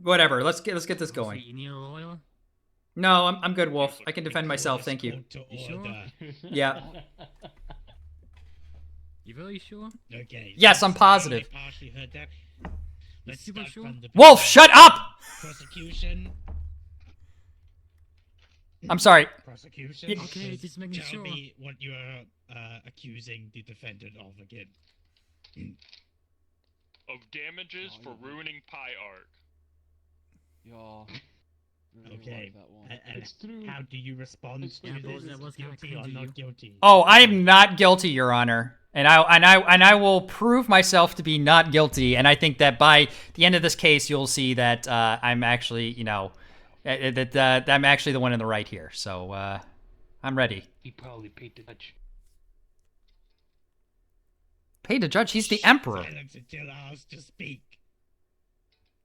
whatever. Let's get this going. You need a lawyer? No, I'm good, Wolf. I can defend myself. Thank you. You sure? Yeah. You really sure? Okay. Yes, I'm positive. I partially heard that. Let's Super start sure? from the Wolf, shut up! prosecution. I'm sorry. Prosecution. Okay, just making Tell sure. me what you are accusing the defendant of again. Of damages for ruining Pie Arc. Y'all. Really Okay. like that one. And It's through. how do you respond It's to Yeah, this? that was kinda Guilty or cringy, you. not guilty? Oh, I am not guilty, Your Honor. And I will prove myself to be not guilty. And I think that by the end of this case, you'll see that I'm actually, that I'm actually the one in the right here. So I'm ready. He probably paid the judge. Paid to judge. He's the Emperor. Silence until asked to speak.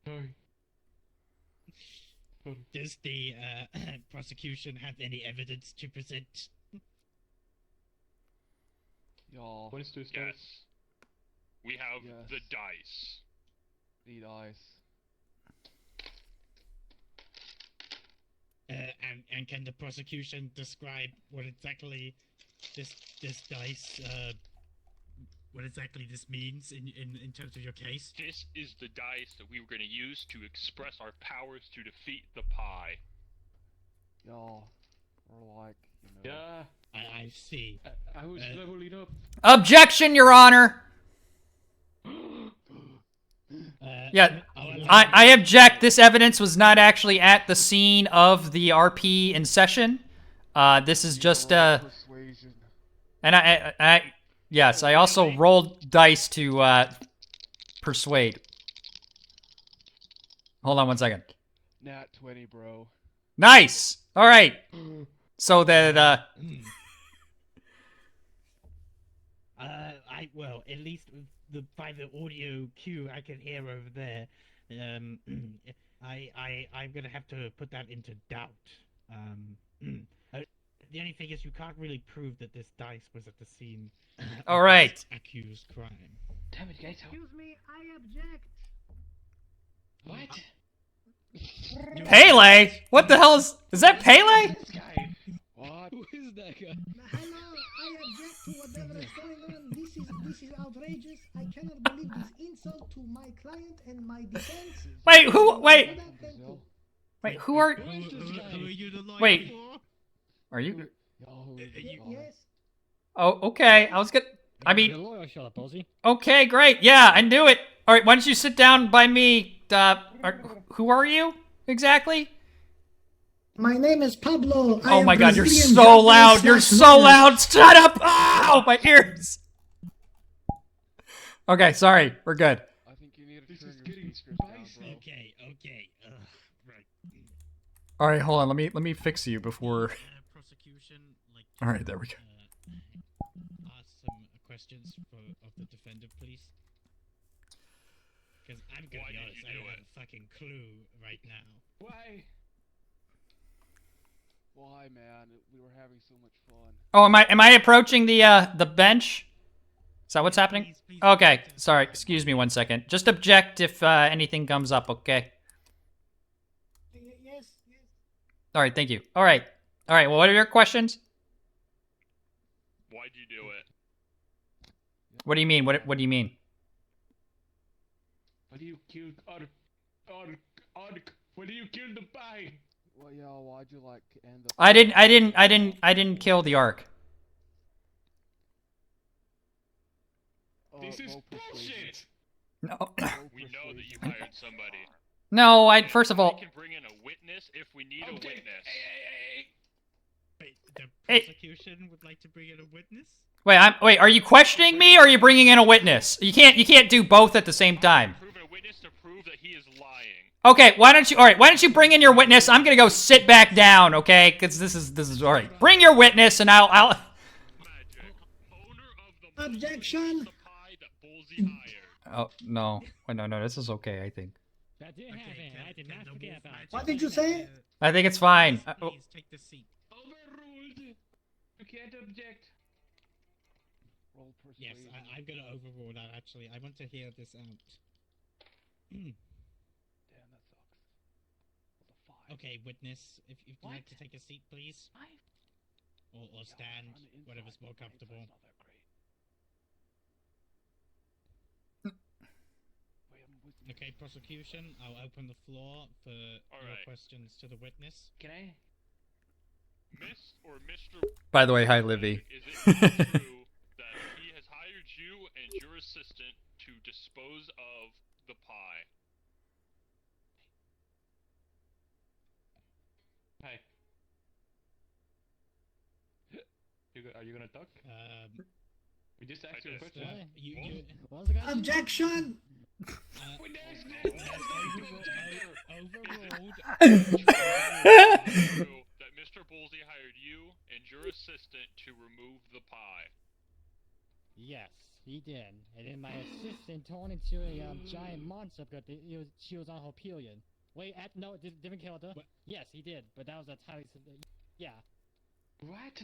Sorry. Does the prosecution have any evidence to present? Y'all. What is this? Yes. We have Yes. the dice. Need ice. And can the prosecution describe what exactly this dice. What exactly this means in terms of your case? This is the dice that we were going to use to express our powers to defeat the pie. Y'all are like, you know. Yeah, I see. I was leveling up. Objection, Your Honor. Yeah, I object. This evidence was not actually at the scene of the RP in session. This is just Persuasion. and I yes, I also rolled dice to persuade. Hold on one second. Nat 20, bro. Nice. All right. So that well, at least by the audio cue I can hear over there, I'm gonna have to put that into doubt. The only thing is you can't really prove that this dice was at the scene. All right. Of this accused crime. Damn it, Gato. Excuse me, I object. What? Pele. What the hell is that Pele? This guy. What? Who is that guy? Hello, I object to whatever is going on. This is outrageous. I cannot believe this insult to my client and my defense. Wait, who? Wait, wait. Who are? Who are you the lawyer Wait. for? Are you? Yes. Oh, okay. I was gonna. I The mean, lawyer shut up, Ozzy. okay, great. Yeah, I knew it. All right, why don't you sit down by me? Who are you exactly? My name is Pablo. Oh my God, you're so loud. You're so loud. Shut up! Ow, my ears. Okay, sorry. We're good. I think you need to turn your speakers down, bro. Okay. Right. All right, hold on. Let me fix you before. Prosecution, like. All right, there we go. Ask some questions of the defendant, please. Because I'm gonna Why be did honest, you I do don't have it? a fucking clue right now. Why? Why, man? We were having so much fun. Oh, am I approaching the bench? Is that what's happening? Please Okay, sorry. Excuse me one second. Just object if anything comes up. Okay. Yes. All right. Thank you. All right. Well, what are your questions? Why'd you do it? What do you mean? What do you mean? Why do you kill why do you kill the pie? Well, y'all, why'd you like end up? I didn't kill the Ark. This is roll persuasion. bullshit. No. Roll We know persuasion. that you hired somebody. No. First of We all. can bring in a witness if we need a Okay. witness. Hey. Wait, the Hey. prosecution would like to bring in a witness? Wait. Are you questioning me or are you bringing in a witness? You can't do both at the same time. Proven a witness to prove that he is lying. Okay. Why don't you bring in your witness? I'm gonna go sit back down. Okay. Because this is all right. Bring your witness and I'll. Magic. Owner of the Objection. the pie that Bullseye hired. Oh no. Wait, no. This is okay. I think. That did happen. I did not forget about it. What did you say? I think it's fine. Please take the seat. Overruled. You can't object. Roll Yes, persuasion. I'm gonna overrule that. Actually, I want to hear this out. Damn, that sucks. What the fuck? Okay, witness, if you'd like What? to take a seat, please, Why? or Yeah, stand, on the inside, whatever's more okay, so comfortable. it's not that great. Wait, I'm with you. Okay, prosecution, I'll open the floor for your Alright. questions to the witness. Can I? Miss or Mr. By the way, hi Livy. Is it true that he has hired you and your assistant to dispose of the pie? Hi. Are you gonna talk? We just asked you a just- question. What? You What was the guy? Objection. Wait, overruled. True that Mr. Bullseye hired you and your assistant to remove the pie. Yes, he did. And then my assistant turned into a giant monster because she was on her period. Wait, no, different character. What? Yes, he did, but that was a tiny. Yeah. What?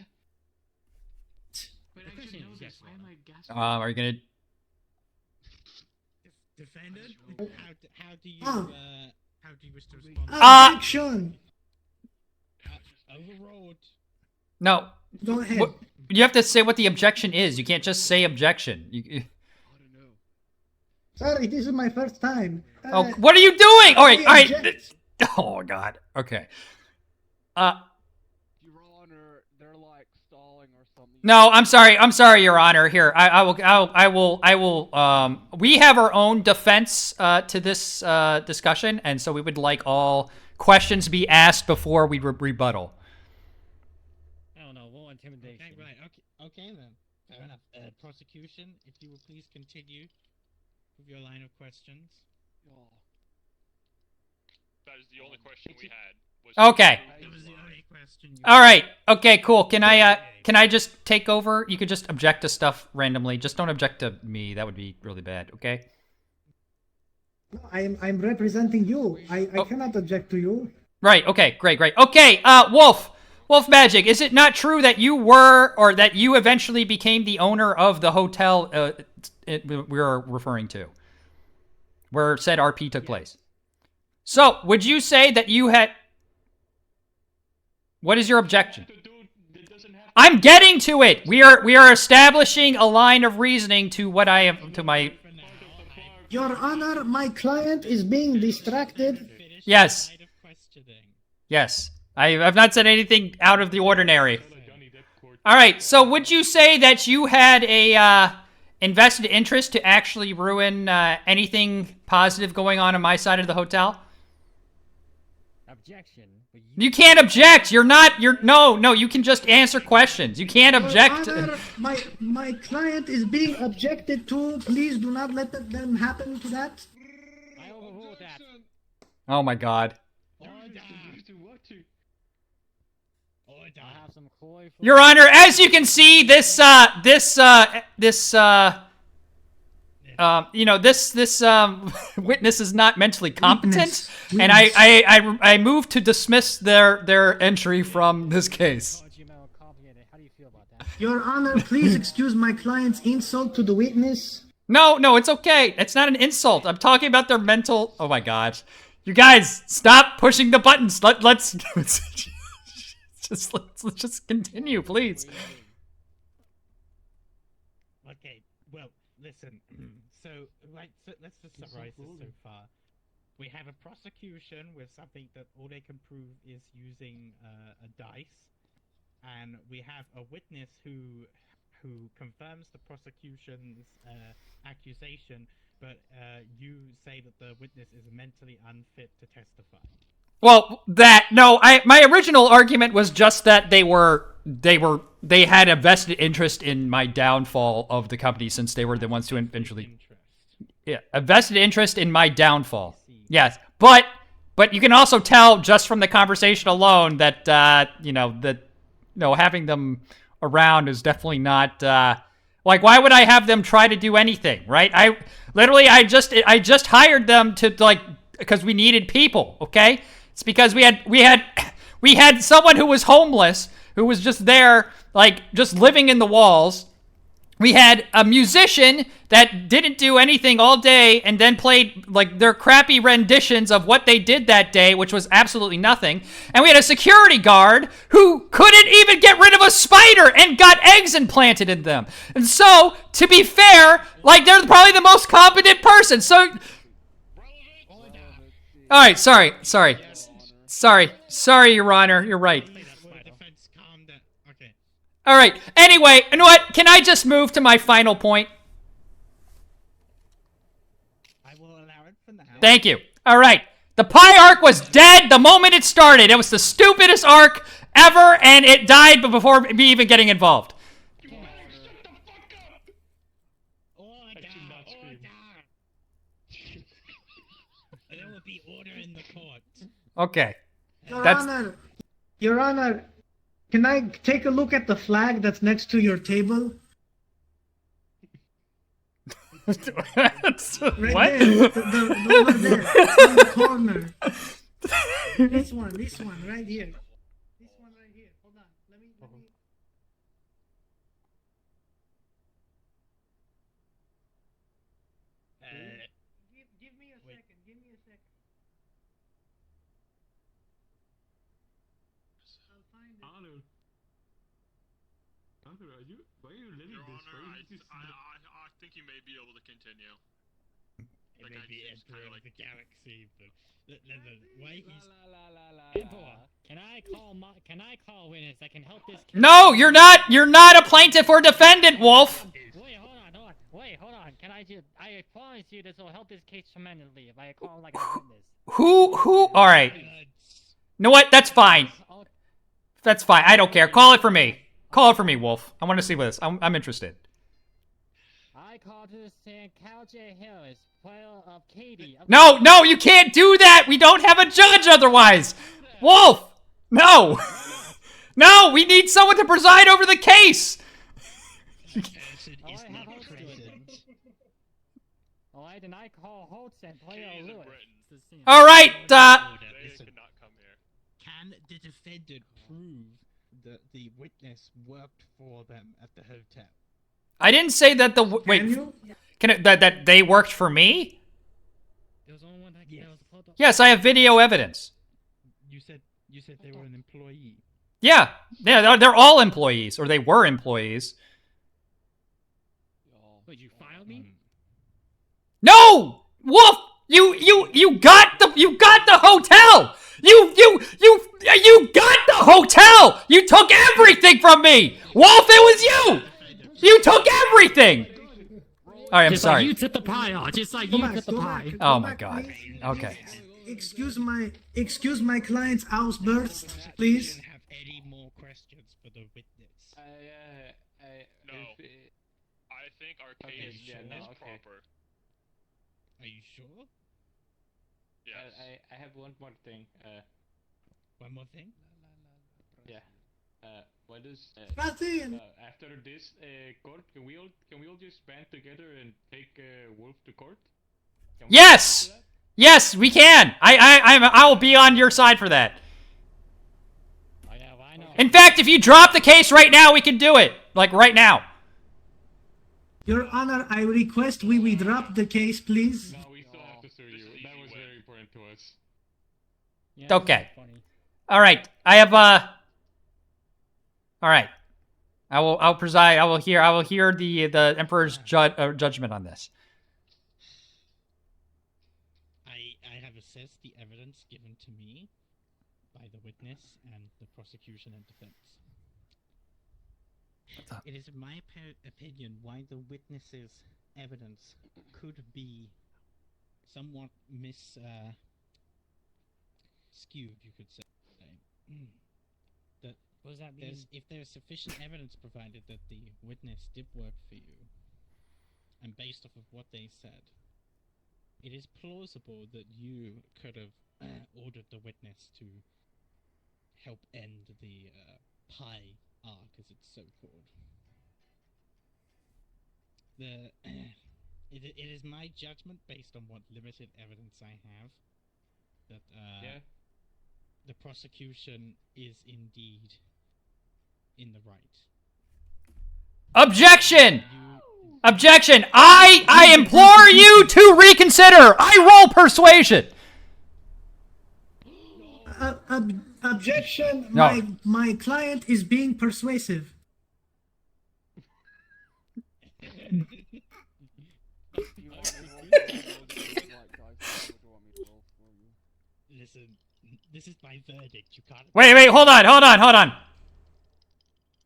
But I should know this. Why am I guessing? Are you gonna? Defendant, how do you wish to respond? Objection. Overruled. No. Go ahead. What, you have to say what the objection is. You can't just say objection. Sorry, this is my first time. Oh, what are you doing? All right, I all right. object. Oh God. Okay. Your Honor, they're like stalling or something. No, I'm sorry, Your Honor. Here, I will. We have our own defense to this discussion, and so we would like all questions be asked before we rebuttal. I don't know. Well, intimidation. Okay, right. Okay then. Fair enough. Prosecution, if you will please continue with your line of questions. Oh. That is the only question we had. Was Okay. That was the only question. All right. Okay. Cool. Can I just take over? You could just object to stuff randomly. Just don't object to me. That would be really bad. Okay. No, I'm representing you. I cannot object to you. Right. Okay. Great. Okay. Wolf Magic. Is it not true that you were, or that you eventually became the owner of the hotel we are referring to, where said RP took place? So, would you say that you had? What is your objection? I'm getting to it. We are establishing a line of reasoning to what I am to my. Your Honor, my client is being distracted. Yes. Yes. I've not said anything out of the ordinary. All right. So, would you say that you had a invested interest to actually ruin anything positive going on my side of the hotel? Objection. But You can't object. No, you can just answer questions. You can't object. Your Honor, my client is being objected to. Please do not let them happen to that. I overrule that. Oh my God. I have some Khloe for Your Honor, as you can see, this witness is not mentally competent, and I move to dismiss their entry from this case. How do you feel about that? Your Honor, please excuse my client's insult to the witness. No, it's okay. It's not an insult. I'm talking about their mental. Oh my gosh, you guys, stop pushing the buttons. Let's just continue, please. Okay, well, listen. So let's just summarize this so far. We have a prosecution with something that all they can prove is using a dice, and we have a witness who confirms the prosecution's accusation, but you say that the witness is mentally unfit to testify. Well, my original argument was just that they had a vested interest in my downfall of the company, since they were the ones who eventually. Yeah, a vested interest in my downfall. Yes, but you can also tell just from the conversation alone that having them around is definitely not like, why would I have them try to do anything, right? I just hired them to, because we needed people, okay? It's because we had someone who was homeless, who was just there, just living in the walls. We had a musician that didn't do anything all day and then played their crappy renditions of what they did that day, which was absolutely nothing. And we had a security guard who couldn't even get rid of a spider and got eggs implanted in them. And so, to be fair, they're probably the most competent person. So, all right, sorry, Your Honor, you're right. All right. Anyway, you know what? Can I just move to my final point? I will allow it for now. Thank you. All right. The Pi arc was dead the moment it started. It was the stupidest arc ever, and it died before me even getting involved. Order! There will be order in the court. Okay. Your Honor, can I take a look at the flag that's next to your table? What? Right there, the over there, on the corner. This one, right here. This one right here. Hold on, let me. Give me a second. I'll find it. Your Honor, I think you may be able to continue. It Like, may I be seems entering clear, like- the galaxy, but listen, why he's Emperor, can I call a witness that can help this case? No, you're not. You're not a plaintiff or defendant, Wolf. Wait, hold on. Wait, hold on. Can I just? I promise you this will help this case tremendously if I call like a witness. Who? All right. You know what? That's fine. Oh, That's fine. I don't care. Call it for me. Call it for me, Wolf. I want to see this. I'm interested. I call to San Cal J. Harris, player of Katie. No, you can't do that. We don't have a judge otherwise. Wolf, no. No, we need someone to preside over the case. person Oh, is I not have Holtz do it. present. Alright, then I call Holtz and player Keys in Lewis. Britain. All right. They Listen, could not come here. can the defendant prove that the witness worked for them at the hotel? I didn't say that the Can wait. you? That they worked for me. There was only one that Yes. was a photo. Yes, I have video evidence. You said they were an employee. Yeah, they're all employees, or they were employees. Wait, you filed me? No, Wolf, you got the hotel. You got the hotel. You took everything from me, Wolf. It was you. You took everything. All right, I'm Just sorry. like you took the pie off. Just like Go you back, took the go pie. back, Oh go my back, God. please. Okay. Excuse my client's outburst, please. Didn't have any more questions for the witness. No. I think our case is proper. Are you sure? Yes. I have one more thing. One more thing. What is Nothing. after this court? Can we all just band together and take Wolf to court? Can we Yes! do that? Yes, we can. I will be on your side for that. Oh yeah, well, I know. In fact, if you drop the case right now, we can do it. Like right now. Your Honor, I request we drop the case, please. No, we still have to sue you. That was very important to us. Yeah, this is Okay. funny. All right. I have all right. I'll preside. I will hear the Emperor's judgment on this. I have assessed the evidence given to me by the witness and the prosecution and defense. It is in my opinion why the witness's evidence could be somewhat skewed, you could say. That What does that mean? if there's sufficient evidence provided that the witness did work for you, and based off of what they said, it is plausible that you could have ordered the witness to help end the pie arc, as it's so called. It is my judgment, based on what limited evidence I have, that the prosecution is indeed in the right. Objection! Objection! I implore you to reconsider. I roll persuasion. Objection. No. My client is being persuasive. Listen, this is my verdict. You can't. Wait, hold on.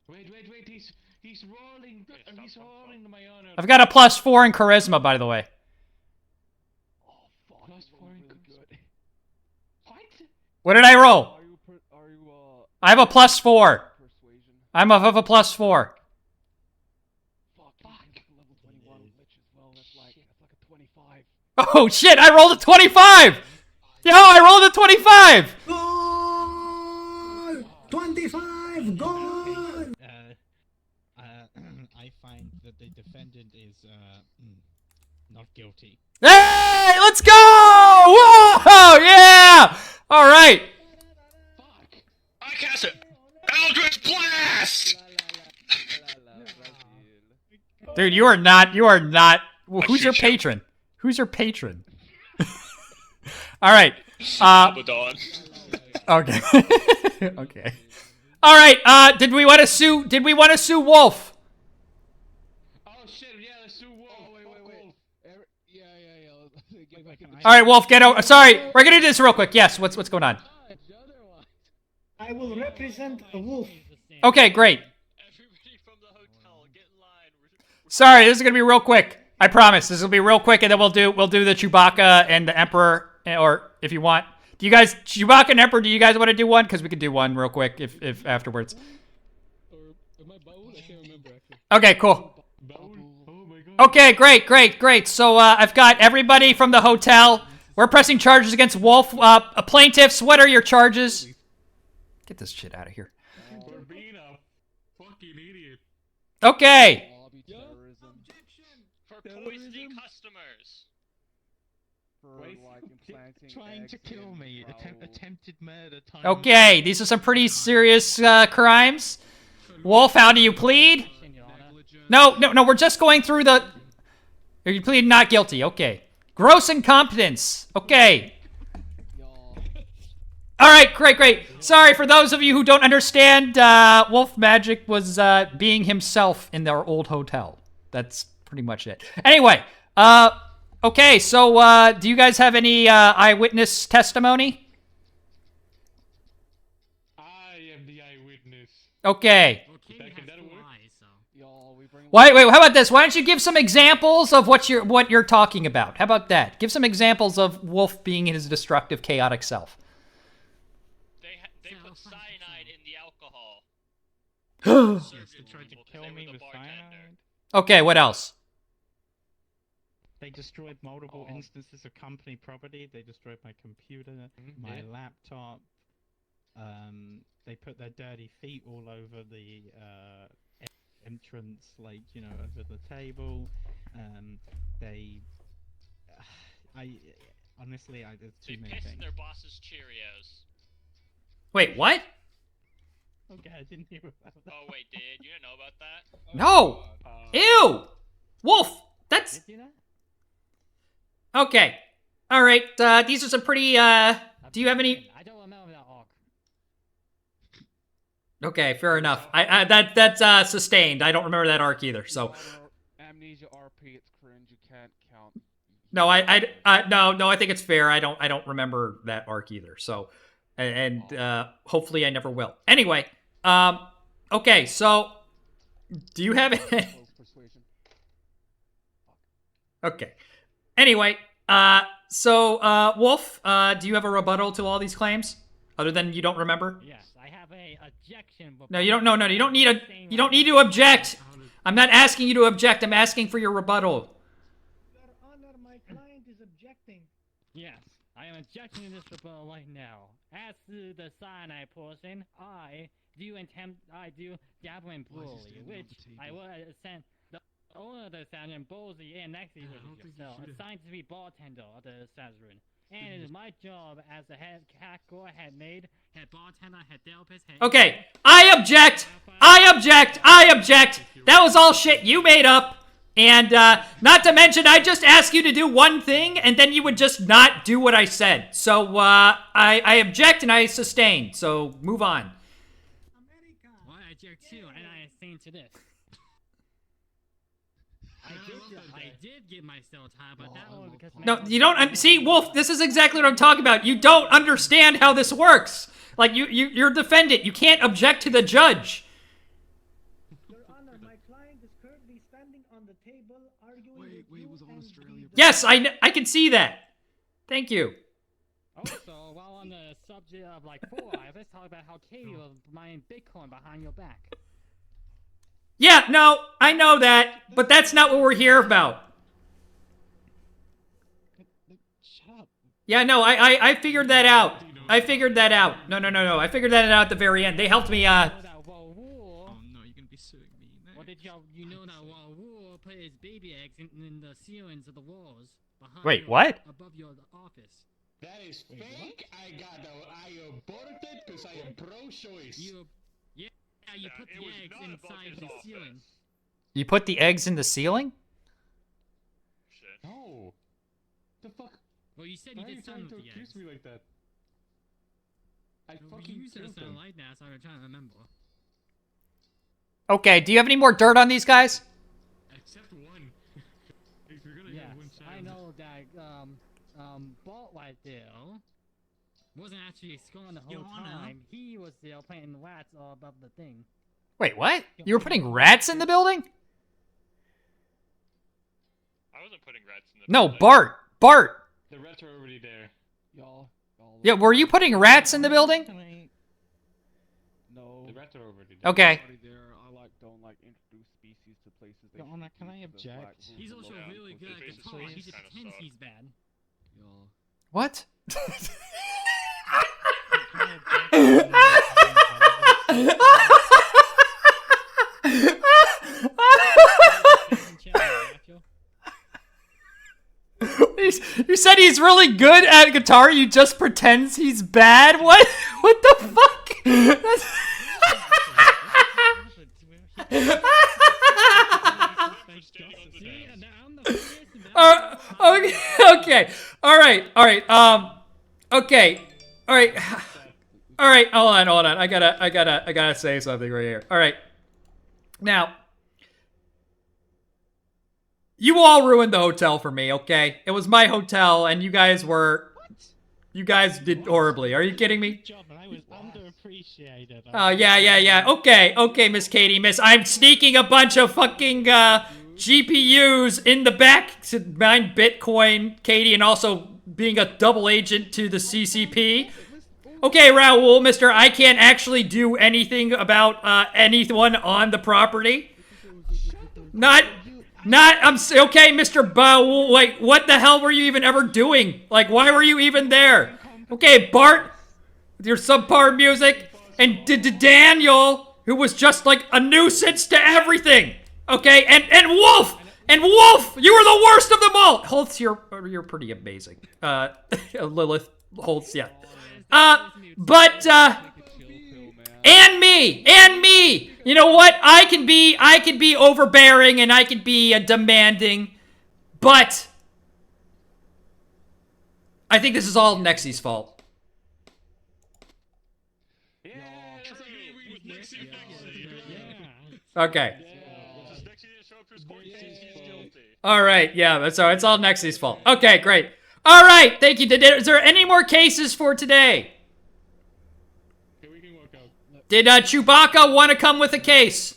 Wait, he's rolling. He's rolling to my honor. I've got a +4 in charisma, by the way. Plus 4 in good. What? What did I roll? I have a +4. I'm of a +4. Oh shit! I rolled a 25. Yo, I rolled a 25. Goal! 25. Goal! I find that the defendant is not guilty. Hey, let's go! Whoa, yeah! All right. I cast it! Eldritch Blast! Dude, you are not. Who's your patron? Who's your patron? All right. Abaddon. Okay. Okay. All right. Did we want to sue? Did we want to sue Wolf? Oh shit! Yeah, let's do Wolf. Oh, wait. Yeah. Get back in the All right, Wolf, get over. Sorry, we're gonna do this real quick. Yes. What's going on? I will represent a wolf. Okay, great. Everybody from the hotel, get in line. Sorry, this is gonna be real quick. I promise. This will be real quick, and then we'll do the Chewbacca and the Emperor, or if you want. Do you guys, Chewbacca and Emperor, do you guys want to do one? Because we could do one real quick if afterwards. Or am I Baul? I can't remember actually. Okay, cool. Baul? Oh my god. Okay, great. So I've got everybody from the hotel. We're pressing charges against Wolf. Plaintiffs, what are your charges? Get this shit out of here. For being a fucking idiot. Okay. For poisoning customers. Trying to kill me. Attempted murder. Okay, these are some pretty serious crimes. Wolf, how do you plead? No, we're just going through the... You plead not guilty, okay. Gross incompetence, okay. All right, great. Sorry, for those of you who don't understand, Wolf Magic was being himself in their old hotel. That's pretty much it. Anyway, okay, so do you guys have any eyewitness testimony? I am the eyewitness. Okay. Can that work? Wait, how about this? Why don't you give some examples of what you're talking about? How about that? Give some examples of Wolf being his destructive, chaotic self. They put cyanide in the alcohol. They tried to kill me with cyanide. Okay, what else? They destroyed multiple instances of company property. They destroyed my computer, my laptop. They put their dirty feet all over the entrance, like, you know, over the table. Honestly, there's too many pissed things. their boss's Cheerios. Wait, what? Okay, I didn't hear about that. Oh wait, did you didn't know about that? No! Ew! Wolf! That's... Did you know? Okay. Alright, these are some pretty, do you have any... I don't remember that arc. Okay, fair enough. That's sustained. I don't remember that arc either, so... Amnesia RP, it's cringe, you can't count. No, no, I think it's fair. I don't remember that arc either, so... And hopefully I never will. Anyway, okay, so... Do you have... Okay. Anyway, Wolf, do you have a rebuttal to all these claims? Other than you don't remember? Yes, I have a objection. No, you don't. No, you don't need you don't need to object. I'm not asking you to object. I'm asking for your rebuttal. Your Honor, my client is objecting. Yes, I am objecting to this rebuttal right now. As to the cyanide portion, I do dabble in bully, which I will send the owner of the establishment, Ballsy, and next to yourself, assigned to be bartender of the establishment. And it is my job as the head category, head maid, head bartender, head therapist, head... Okay, I object! That was all shit you made up. And, not to mention, I just asked you to do one thing, and then you would just not do what I said. So, I object and I sustain. So, move on. America. Well, I object too, and I abstain to this. I did get myself time, but that was because... No, you don't... See, Wolf, this is exactly what I'm talking about. You don't understand how this works. Like, you're a defendant. You can't object to the judge. Your Honor, my client is currently standing on the table arguing with you was on and Australia. the- Yes, I can see that. Thank you. Also, while on the subject of, like, 4i, let's talk about how Katie was buying Bitcoin behind your back. Yeah, no, I know that, but that's not what we're here about. Shut up. Yeah, no, I figured that out. No. I figured that out at the very end. They helped me, Oh no, you're gonna be suing me next. What did you know that Raul put his baby eggs in the ceilings of the walls behind Wait, what? above your office? That is fake. I aborted because I am pro-choice. You put it the was eggs not above inside his the office. ceiling. You put the eggs in the ceiling? Shit. No. The fuck? Well, you said Why you are you did trying something to with the accuse eggs. me like that? I We fucking used it killed as a him. light now, so I'm trying to remember. Okay, do you have any more dirt on these guys? Except one. If you're gonna Yes, have one I know that, Bolt right there wasn't actually scoring the whole Your Honor. time. He was there playing rats all above the thing. Wait, what? You were putting rats in the building? I wasn't putting rats in the No, building. Bart. Bart. The rats are already there. Y'all. Yeah, were you putting rats in the building? No. The rats are already there. Okay. Already there. I don't introduce species to places. Your Honor, can I object? He's also Yeah, really good at faces guitar. He kinda just pretends suck. he's bad. Y'all. What? You said he's really good at guitar. You just pretends he's bad. What? What the fuck? Okay. Okay. All right. All right. Okay. All right. All right. Hold on. I gotta say something right here. All right. Now, you all ruined the hotel for me. Okay, it was my hotel, and you guys did horribly. Are you kidding me? Job, and I was underappreciated. Oh, yeah. Okay, Miss Katie, I'm sneaking a bunch of fucking GPUs in the back to mine Bitcoin, Katie, and also being a double agent to the CCP. Okay, Raul, mister, I can't actually do anything about anyone on the property. Okay, Mr. Baul, like, what the hell were you even ever doing? Like, why were you even there? Okay, Bart, with your subpar music, and Daniel, who was just like a nuisance to everything. Okay, and Wolf, you were the worst of them all. Holtz, you're pretty amazing. Lilith, Holtz, yeah. And me. You know what? I can be overbearing and I can be demanding, but I think this is all Nexi's fault. Okay. All right. Yeah. So it's all Nexi's fault. Okay. Great. All right. Thank you. Is there any more cases for today? Did Chewbacca want to come with a case?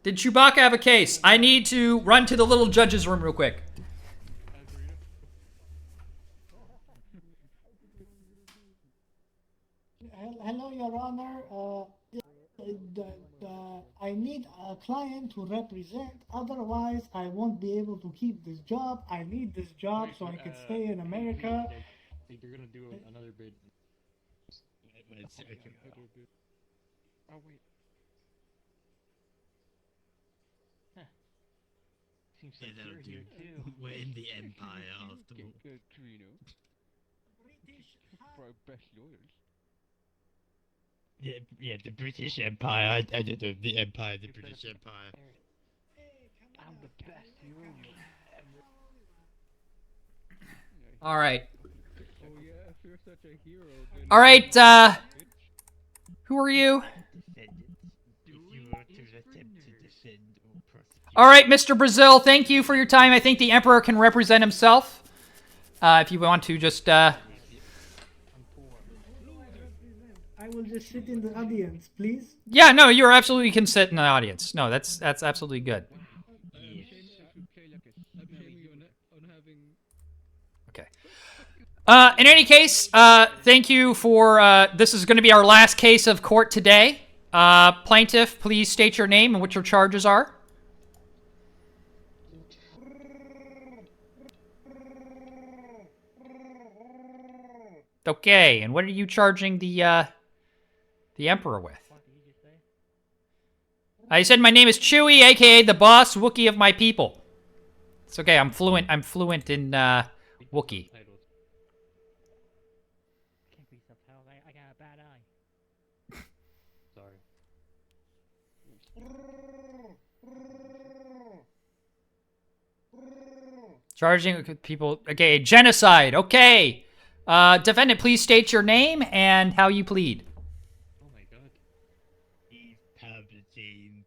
Did Chewbacca have a case? I need to run to the little judge's room real quick. Hello, Your Honor. I need a client to represent. Otherwise, I won't be able to keep this job. I need this job so I can stay in America. I think you're gonna do another bid. Oh wait. Seems Yeah, like that'll you're do. here too. We're in the Empire after all. Good, Trino. For our best lawyers. Yeah, the British Empire. I don't know, the Empire, the British Empire. I'm the best lawyer ever. All right. Oh yeah, if you're such a hero, then All right. Who are you? All right, Mr. Brazil. Thank you for your time. I think the Emperor can represent himself. If you want to just. I will just sit in the audience, please. Yeah, no, you absolutely can sit in the audience. No, that's absolutely good. Okay. In any case, thank you for. This is going to be our last case of court today. Plaintiff, please state your name and what your charges are. Okay, and what are you charging the Emperor with? I said my name is Chewie, aka the boss Wookiee of my people. It's okay, I'm fluent in Wookiee. Can't be subtitled. I got a bad eye. Sorry. Charging people. Okay, genocide. Okay. Defendant, please state your name and how you plead. Oh my god. He's Palpatine,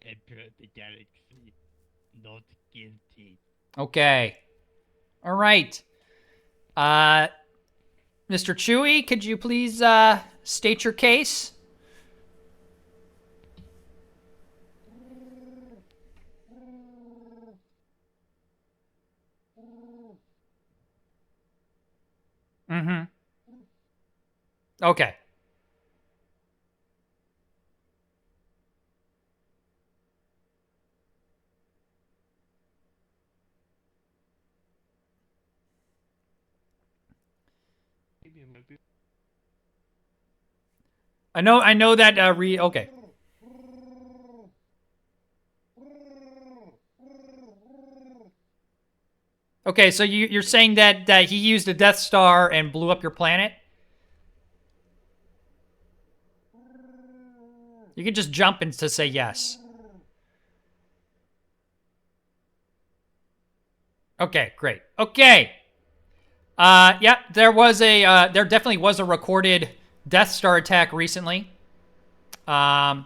Emperor of the Galaxy. Not guilty. Okay. All right. Mr. Chewy, could you please state your case? Mm-hmm. Okay. Maybe it might be. I know that okay. Okay, so you're saying that he used a Death Star and blew up your planet? You can just jump in to say yes. Okay, great. Okay. Yeah, there definitely was a recorded Death Star attack recently. And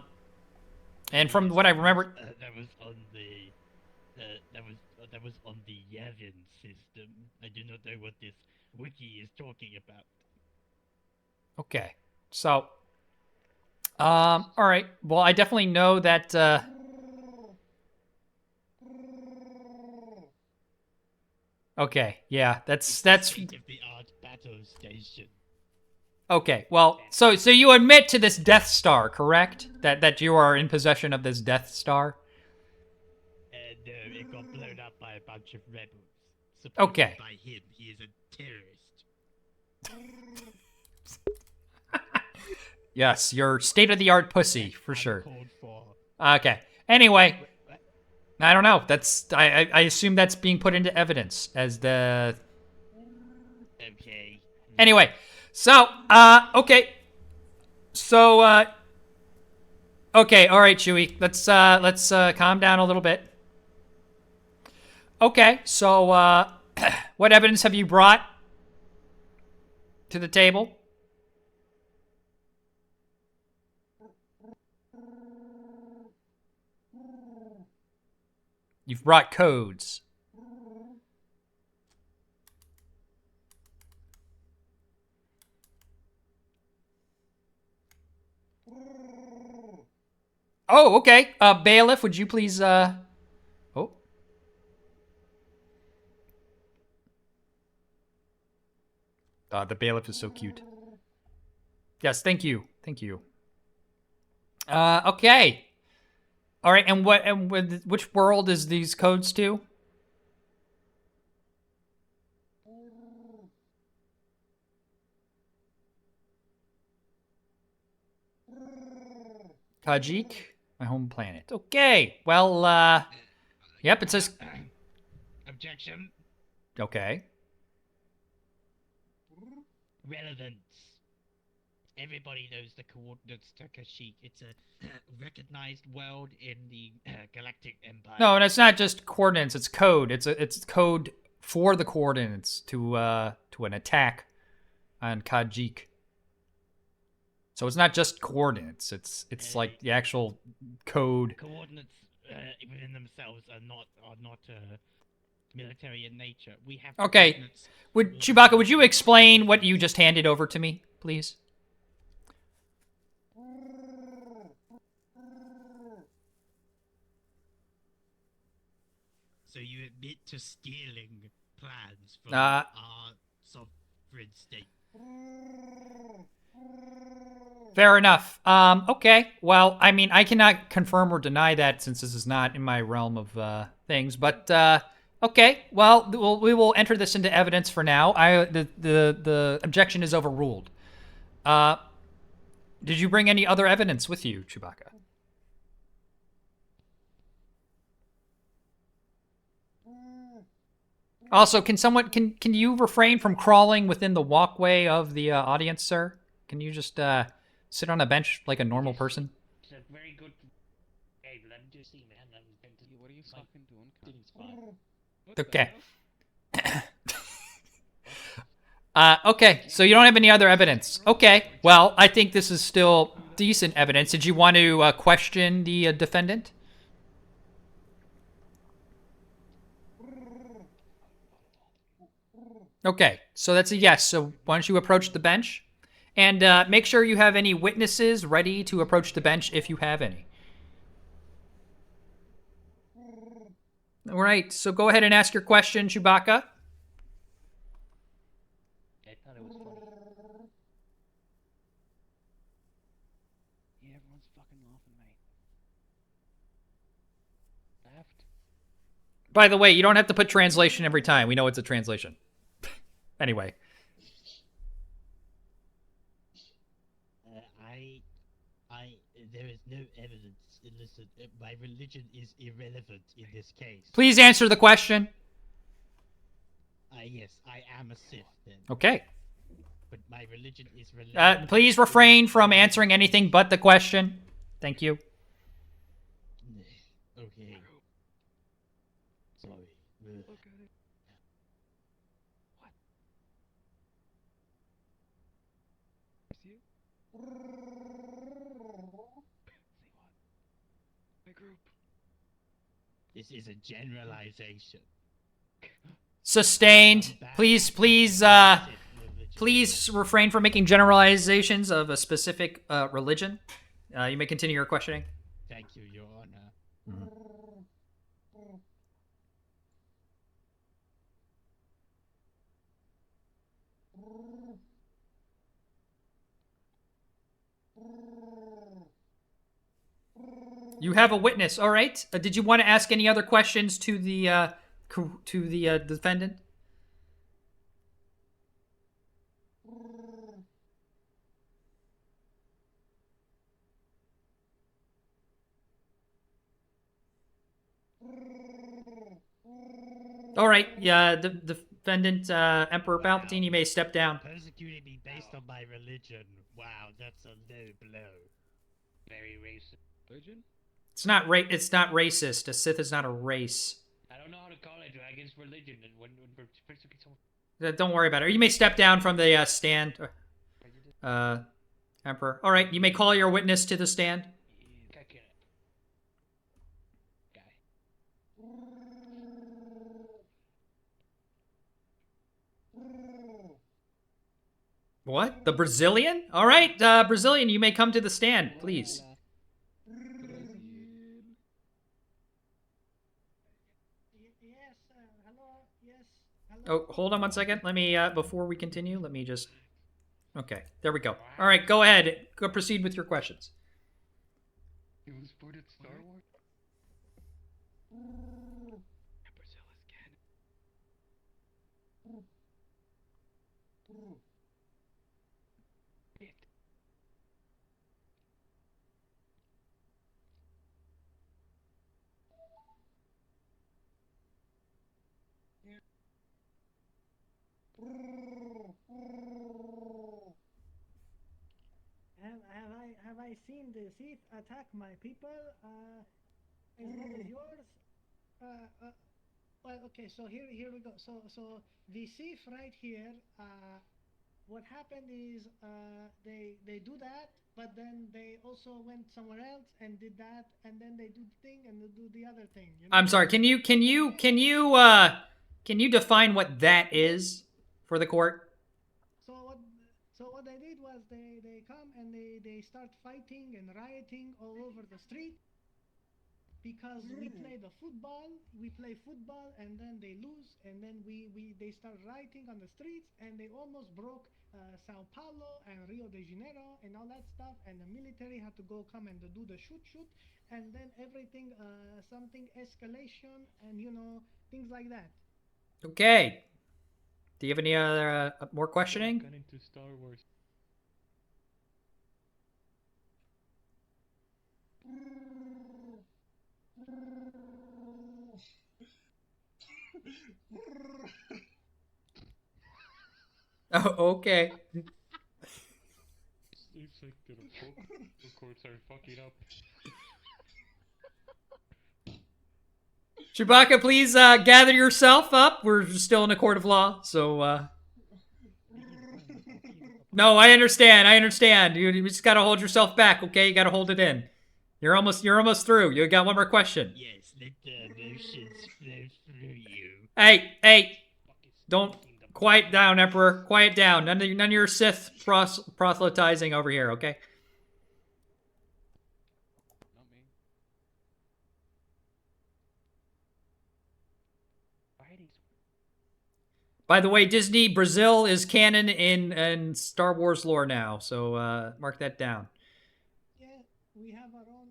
from what I remember, That was on the that was on the Yavin system. I do not know what this wiki is talking about. okay. So, all right. Well, I definitely know that. Okay. Yeah. That's. State of the art battle station. Okay. Well, so you admit to this Death Star, correct? That you are in possession of this Death Star. No, it got blown up by a bunch of rebels. Okay. By him, he is a terrorist. Yes, you're state-of-the-art pussy for sure. Called for. Okay. Anyway, I don't know. I assume that's being put into evidence as the. Okay. Anyway, so okay. So okay, all right, Chewie. Let's calm down a little bit. Okay, so what evidence have you brought to the table? You've brought codes. Oh, okay. Bailiff, would you please, Oh. The bailiff is so cute. Yes, thank you. Thank you. Okay. All right, and which world is these codes to? Kajik, my home planet. Okay, well, yep, it says... Objection. Okay. Relevance. Everybody knows the coordinates to Kashyyyk. It's a recognized world in the Galactic Empire. No, and it's not just coordinates, it's code. It's code for the coordinates to an attack on Kajik. So it's not just coordinates. It's like the actual code. Coordinates within themselves are not military in nature. We have Okay. coordinates. Chewbacca, would you explain what you just handed over to me, please? So you admit to stealing plans from Uh, our sovereign state. Fair enough. Okay. Well, I mean, I cannot confirm or deny that since this is not in my realm of things. But okay. Well, we will enter this into evidence for now. The objection is overruled. Did you bring any other evidence with you, Chewbacca? Also, can you refrain from crawling within the walkway of the audience, sir? Can you just sit on a bench like a normal person? It's a very good. Hey, let me just see, man. What are you fucking doing? Okay. Okay, so you don't have any other evidence. Okay, well, I think this is still decent evidence. Did you want to question the defendant? Okay, so that's a yes. So why don't you approach the bench? And make sure you have any witnesses ready to approach the bench if you have any. All right, so go ahead and ask your question, Chewbacca. I thought it was funny. Yeah, everyone's fucking laughing, mate. Laughed. By the way, you don't have to put translation every time. We know it's a translation. Anyway. There is no evidence. Listen, my religion is irrelevant in this case. Please answer the question. Yes, I am a Sith then. Okay. But my religion is relevant. Please refrain from answering anything but the question. Thank you. Okay. Sorry. This is a generalization. Sustained. Please refrain from making generalizations of a specific religion. You may continue your questioning. Thank you, Your Honor. You have a witness. All right. Did you want to ask any other questions to the defendant? All right. Yeah, the defendant, Emperor Palpatine, you may step down. Persecuting me based on my religion. Wow, that's a low blow. Very racist. Religion? It's not racist. A Sith is not a race. I don't know how to call it against religion and when persecute someone. Don't worry about it. You may step down from the stand, Emperor. All right, you may call your witness to the stand. What? The Brazilian? All right, Brazilian, you may come to the stand, please. Oh, hold on one second. Let me, before we continue, let me just... Okay, there we go. All right, go ahead. Go proceed with your questions. It was voted Star Wars? Brazil is canon. Have I seen the Sith attack my people? As well as yours? Well, okay. So here we go. So the Sith right here. What happened is they do that, but then they also went somewhere else and did that, and then they do the thing and they do the other thing. You know? I'm sorry. Can you define what that is for the court? So what they did was they come and they start fighting and rioting all over the street because we play football and then they lose and then they start rioting on the streets and they almost broke Sao Paulo and Rio de Janeiro and all that stuff, and the military had to go come and do the shoot and then everything something escalation and things like that. Okay. Do you have any other more questioning? Got into Star Wars. Oh, okay. It's like the courts are fucking up. Chewbacca, please gather yourself up. We're still in a court of law, so No, I understand. I understand. You just gotta hold yourself back, okay? You gotta hold it in. You're almost through. You got one more question. Yes, let the emotions flow through you. Hey, don't quiet down, Emperor. Quiet down. None of your Sith proselytizing over here, okay? Not me. Why are these? By the way, Disney Brazil is canon in Star Wars lore now, so mark that down. Yeah, we have our own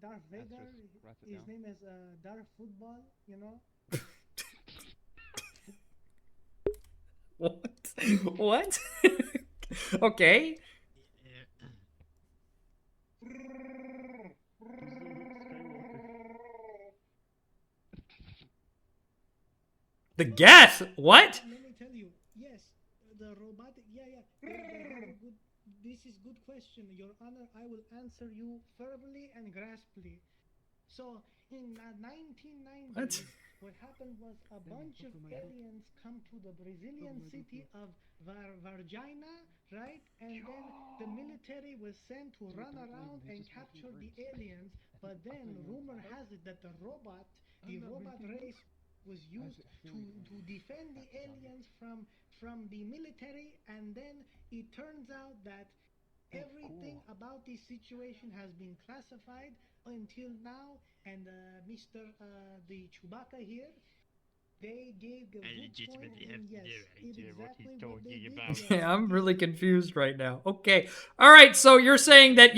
Darth Vader. write it His down. name is Darth Football, you know. What? What? Okay. The gas? What? Let me tell you. Yes, the robotic. Yeah. This is good question, Your Honor. I will answer you verbally and grasply. So in 1990, what happened was a bunch of aliens come to the Brazilian city of Varginha, right? And then the military was sent to run around and capture the aliens. But then rumor has it that the robot race was used to defend the aliens from the military, and then it turns out that everything about this situation has been classified until now, and Mr. The Chewbacca here, they gave a good point, and yes, it exactly what they did. Yes, I'm really confused right now. Okay. All right, so you're saying that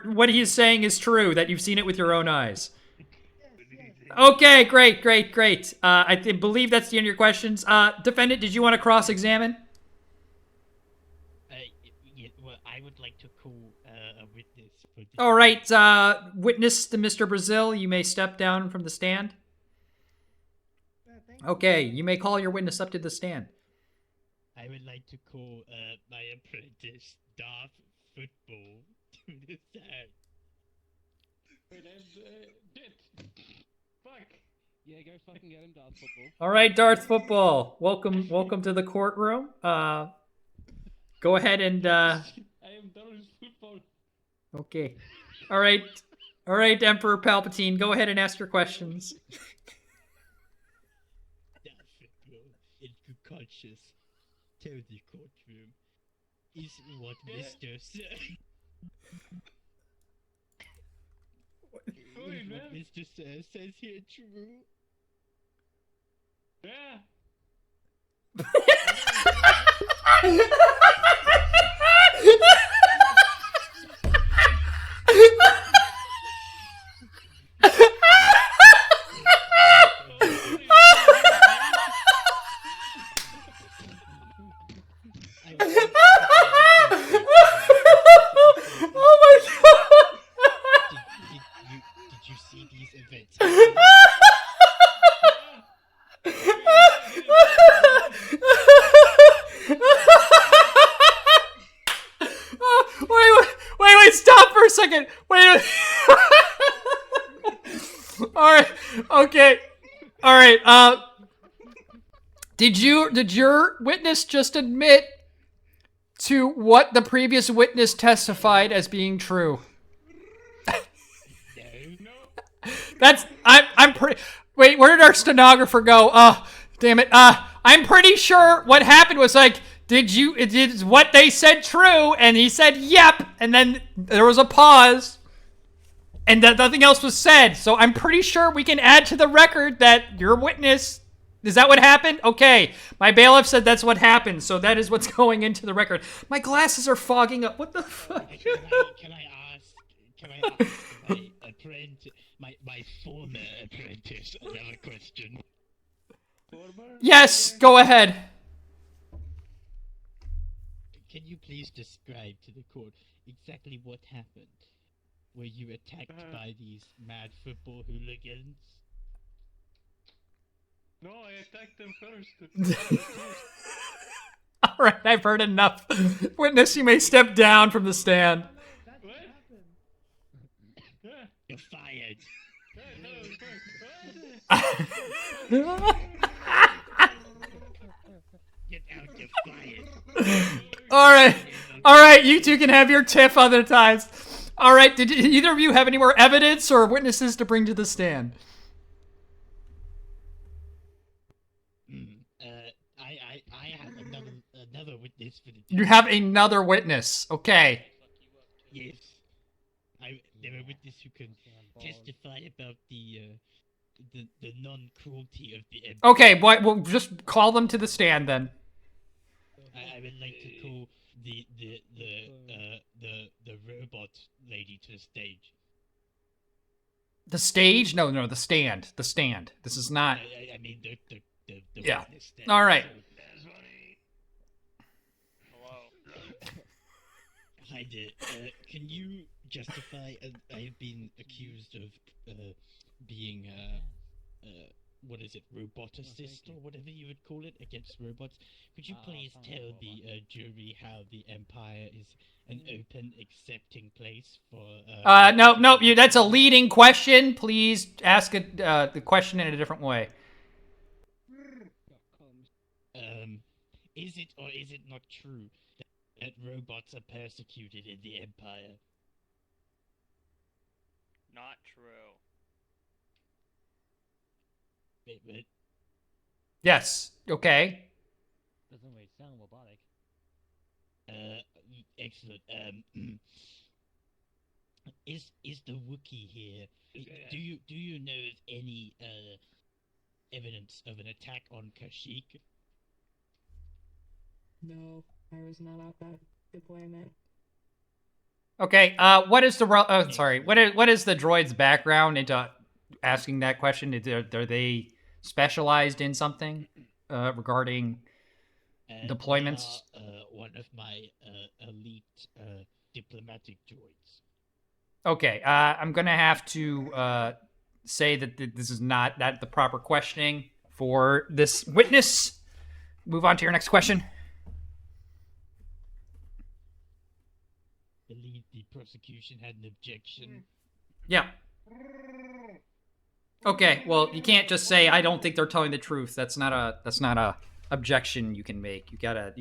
what he's saying is true, that you've seen it with your own eyes. Okay, great. I believe that's the end of your questions. Defendant, did you want to cross-examine? Yeah, well, I would like to call a witness for this. All right, witness to Mr. Brazil, you may step down from the stand. Okay, you may call your witness up to the stand. I would like to call my apprentice, Darth Football, to the stand. Wait, Dit. Fuck. Yeah, go fucking get him, Darth Football. All right, Darth Football, welcome to the courtroom. Go ahead and I am Darth Football. Okay. All right, Emperor Palpatine, go ahead and ask your questions. Darth Football, in good conscience, tell the courtroom, is what Mr. What Mr. Says here true? Yeah. Oh my god! Did you see these events? Wait, stop for a second. Wait. All right. Okay. All right. Did your witness just admit to what the previous witness testified as being true? I'm pretty. Wait, where did our stenographer go? Oh, damn it. I'm pretty sure what happened was like, is what they said true? And he said, yep. And then there was a pause. And that nothing else was said. So I'm pretty sure we can add to the record that your witness, is that what happened? Okay. My bailiff said that's what happened. So that is what's going into the record. My glasses are fogging up. What the fuck? Can I ask my apprentice, my former apprentice, another question? Yes, go ahead. Can you please describe to the court exactly what happened? Were you attacked by these mad football hooligans? No, I attacked them first. All right, I've heard enough. Witness, you may step down from the stand. You're fired. Get out, you're fired. All right, you two can have your tiff other times. All right, did either of you have any more evidence or witnesses to bring to the stand? I have another witness for the. You have another witness. Okay. Yes. There are witness who can testify about the non-cruelty of the Empire. Okay, well, just call them to the stand then. I would like to call the robot lady to the stage. The stage? No, the stand. The stand. This is not. I mean the Yeah. witness stand. All right. Hi there. Can you justify? I have been accused of being what is it, roboticist or whatever you would call it against robots. Could you please tell the jury how the Empire is an open, accepting place for? No, that's a leading question. Please ask the question in a different way. Is it or is it not true that robots are persecuted in the Empire? Not true. Wait. Yes. Okay. Doesn't really sound robotic. Excellent. Is the Wookiee here? Do you know of any evidence of an attack on Kashyyyk? No, I was not at that deployment. Okay. What is the what is the droid's background into asking that question? Are they specialized in something regarding deployments? They are, one of my elite diplomatic droids. Okay. I'm gonna have to say that this is not the proper questioning for this witness. Move on to your next question. I believe the prosecution had an objection. Yeah. Okay, well, you can't just say I don't think they're telling the truth. That's not a objection you can make. You gotta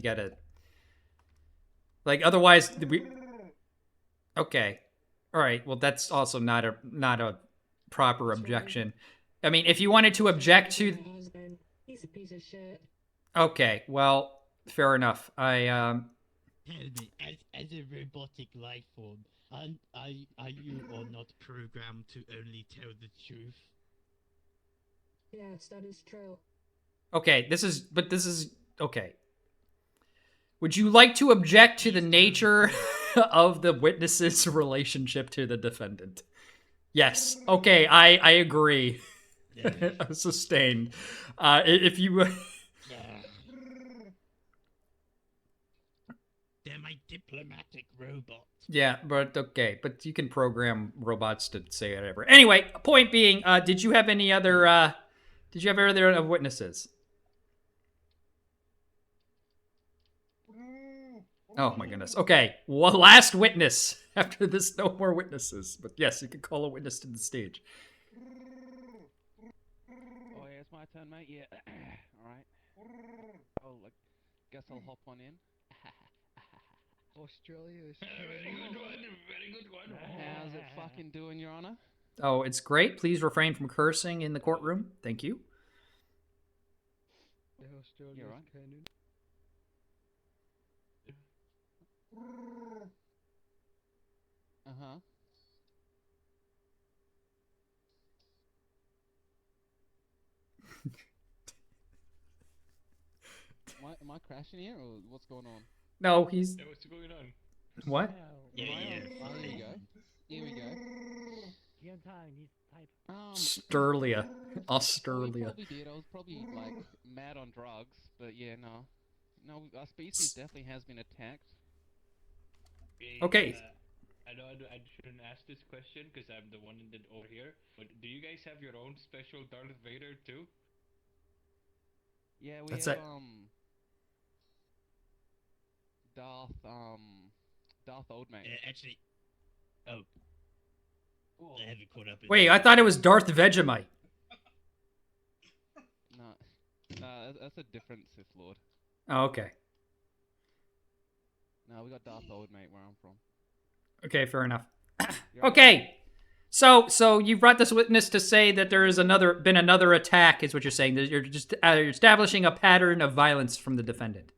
like otherwise Okay. All right. Well, that's also not a proper objection. I mean, if you wanted to object to He's a piece of shit. Okay, well, fair enough. Tell me, as a robotic life form, are you or not programmed to only tell the truth? Yes, that is true. Okay, this is okay. Would you like to object to the nature of the witness's relationship to the defendant? Yes. Okay, I agree. Sustained. If you They're my diplomatic robots. Yeah, but okay, but you can program robots to say whatever. Anyway, point being, did you have any other witnesses? Oh my goodness. Okay, one last witness. After this, no more witnesses. But yes, you can call a witness to the stage. Oh yeah, it's my turn, mate. Yeah. All right. Oh, look. Guess I'll hop on in. Australia is very good one, very good one. How's it fucking doing, Your Honor? Oh, it's great. Please refrain from cursing in the courtroom. Thank you. Australia You're is right. canon. Uh-huh. Am I crashing here, or what's going on? No, he's... Yeah, what's going on? What? Yeah. Oh, there you go. Here we go. You're time, he's type. Sturlia. I Australia. probably did. I was probably, like, mad on drugs, but yeah, no. No, our species definitely has been attacked. Okay. I know I shouldn't ask this question because I'm the one over here, but do you guys have your own special Darth Vader too? Yeah, we That's have, it. Darth Oldmate. Actually, I haven't caught up. Wait, I thought it was Darth Vegemite. No, that's a different Sith Lord. Oh, okay. No, we got Darth Old, mate, where I'm from. Okay, fair enough. Okay. So you brought this witness to say that there is been another attack, is what you're saying. That you're just you're establishing a pattern of violence from the defendant.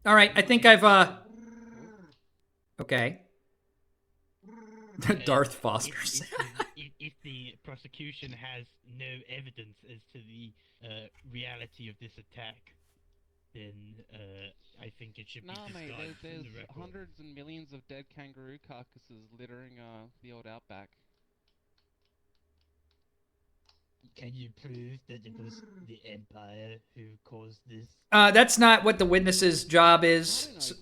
All right, I think I've Okay. Darth Foster. If the prosecution has no evidence as to the reality of this attack, then I think it should be Nah, mate, discarded from there's the record. hundreds and millions of dead kangaroo carcasses littering the old outback. Can you prove that it was the Empire who caused this? That's not what the witness's job is.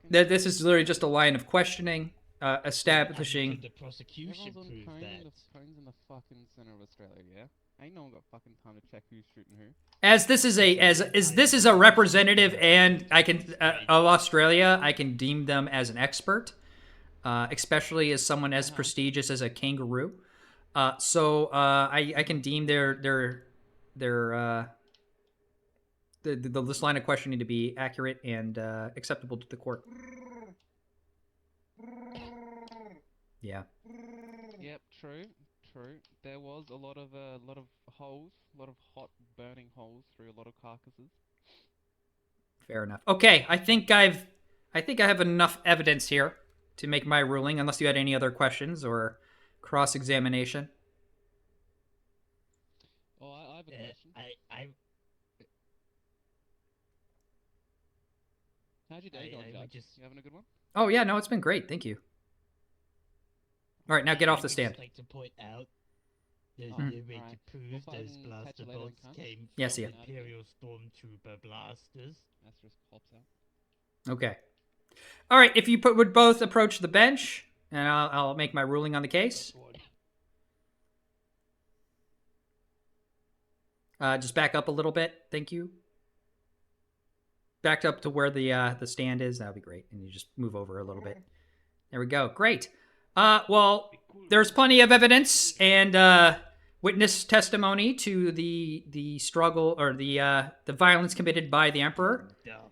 This is literally just a line of questioning, establishing. The prosecution Everyone's proved on that. the phones in the fucking center of Australia, yeah? Ain't no one got fucking time to check who's shooting who. As this is a representative and of Australia, I can deem them as an expert, especially as someone as prestigious as a kangaroo. So I can deem this line of questioning to be accurate and acceptable to the court. Yeah. Yep, true. There was a lot of holes, a lot of hot burning holes through a lot of carcasses. Fair enough. Okay, I think I have enough evidence here to make my ruling. Unless you had any other questions or cross-examination. Oh, I have a question. How'd your day go, Judge? You having a good one? Oh yeah, no, it's been great. Thank you. All right, now get off the stand. I'd like to point out there's Mhm. no way to prove those blaster bolts came Yes, from yeah. Imperial Stormtrooper blasters. That's just pops out. Okay. All right, if you would both approach the bench, and I'll make my ruling on the case. Just back up a little bit, thank you. Backed up to where the stand is, that would be great. And you just move over a little bit. There we go, great. Well, there's plenty of evidence and witness testimony to the struggle or the violence committed by the Emperor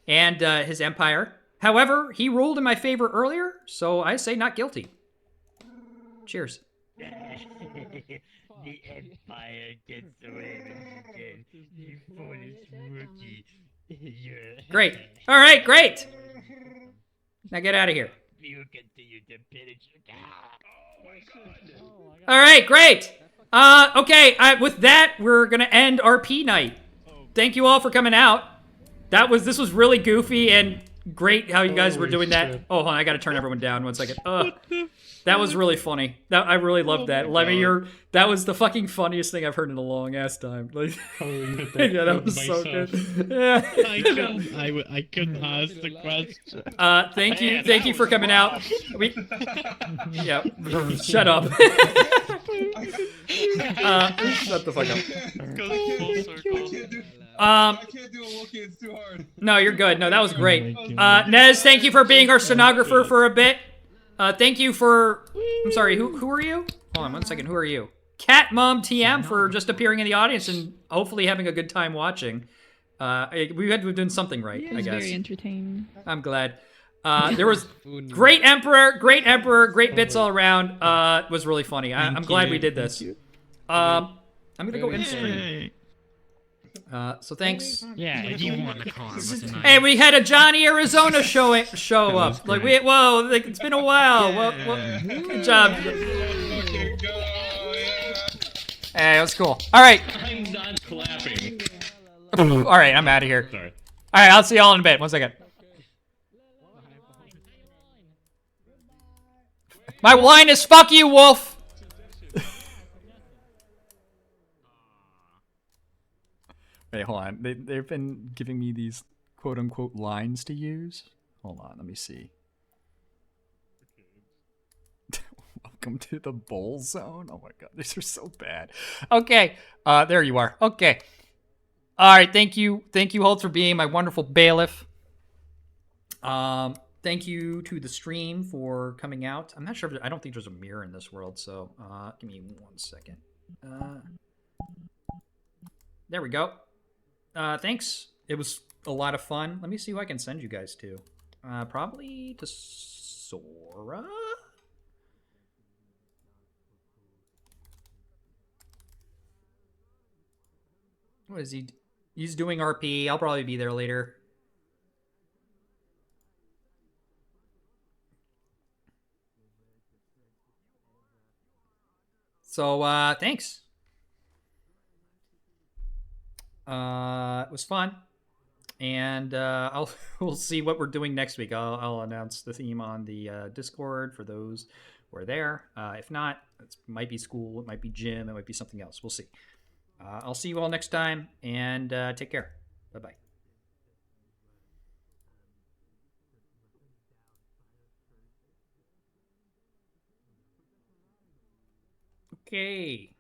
and his empire. However, he ruled in my favor earlier, so I say not guilty. Cheers. The Empire gets away with it again. You foolish rookie. Great. All right, great. Now get out of here. You continue to pillage. All right, great. Okay, with that, we're gonna end RP night. Thank you all for coming out. This was really goofy and great how you guys were doing that. Oh, hold on, I gotta turn everyone down 1 second. That was really funny. I really loved that. Lemmy, that was the fucking funniest thing I've heard in a long ass time. Like, yeah, that was so good. Yeah. I couldn't ask the question. Thank you for coming out. Yeah, shut up. Shut the fuck up. Goes full circle. I can't do it, Wookie, it's too hard. No, you're good. No, that was great. Nez, thank you for being our stenographer for a bit. Thank you for... I'm sorry, who are you? Hold on 1 second, who are you? Cat Mom TM for just appearing in the audience and hopefully having a good time watching. We've done something right, I guess. Very entertaining. I'm glad. There was great Emperor, great bits all around. It was really funny. I'm glad we did this. I'm gonna go in stream. So thanks. Yeah, you won the car. Hey, we had a Johnny Arizona show up. Like it's been a while. Well, good job. Hey, it was cool. All right. I'm not clapping. All right, I'm out of here. Sorry. All right, I'll see y'all in a bit. 1 second. My line is fuck you, Wolf. Wait, hold on. They've been giving me these quote-unquote lines to use. Hold on, let me see. Welcome to the Bull Zone. Oh my god, these are so bad. Okay, there you are. Okay. All right, thank you, Holt, for being my wonderful bailiff. Thank you to the stream for coming out. I'm not sure. I don't think there's a mirror in this world, so give me 1 second. There we go. Thanks. It was a lot of fun. Let me see who I can send you guys to. Probably to Sora? What is he? He's doing RP. I'll probably be there later. So, thanks. It was fun. And we'll see what we're doing next week. I'll announce the theme on the Discord for those who are there. If not, it might be school, it might be gym, it might be something else. We'll see. I'll see you all next time, and take care. Bye-bye. Okay.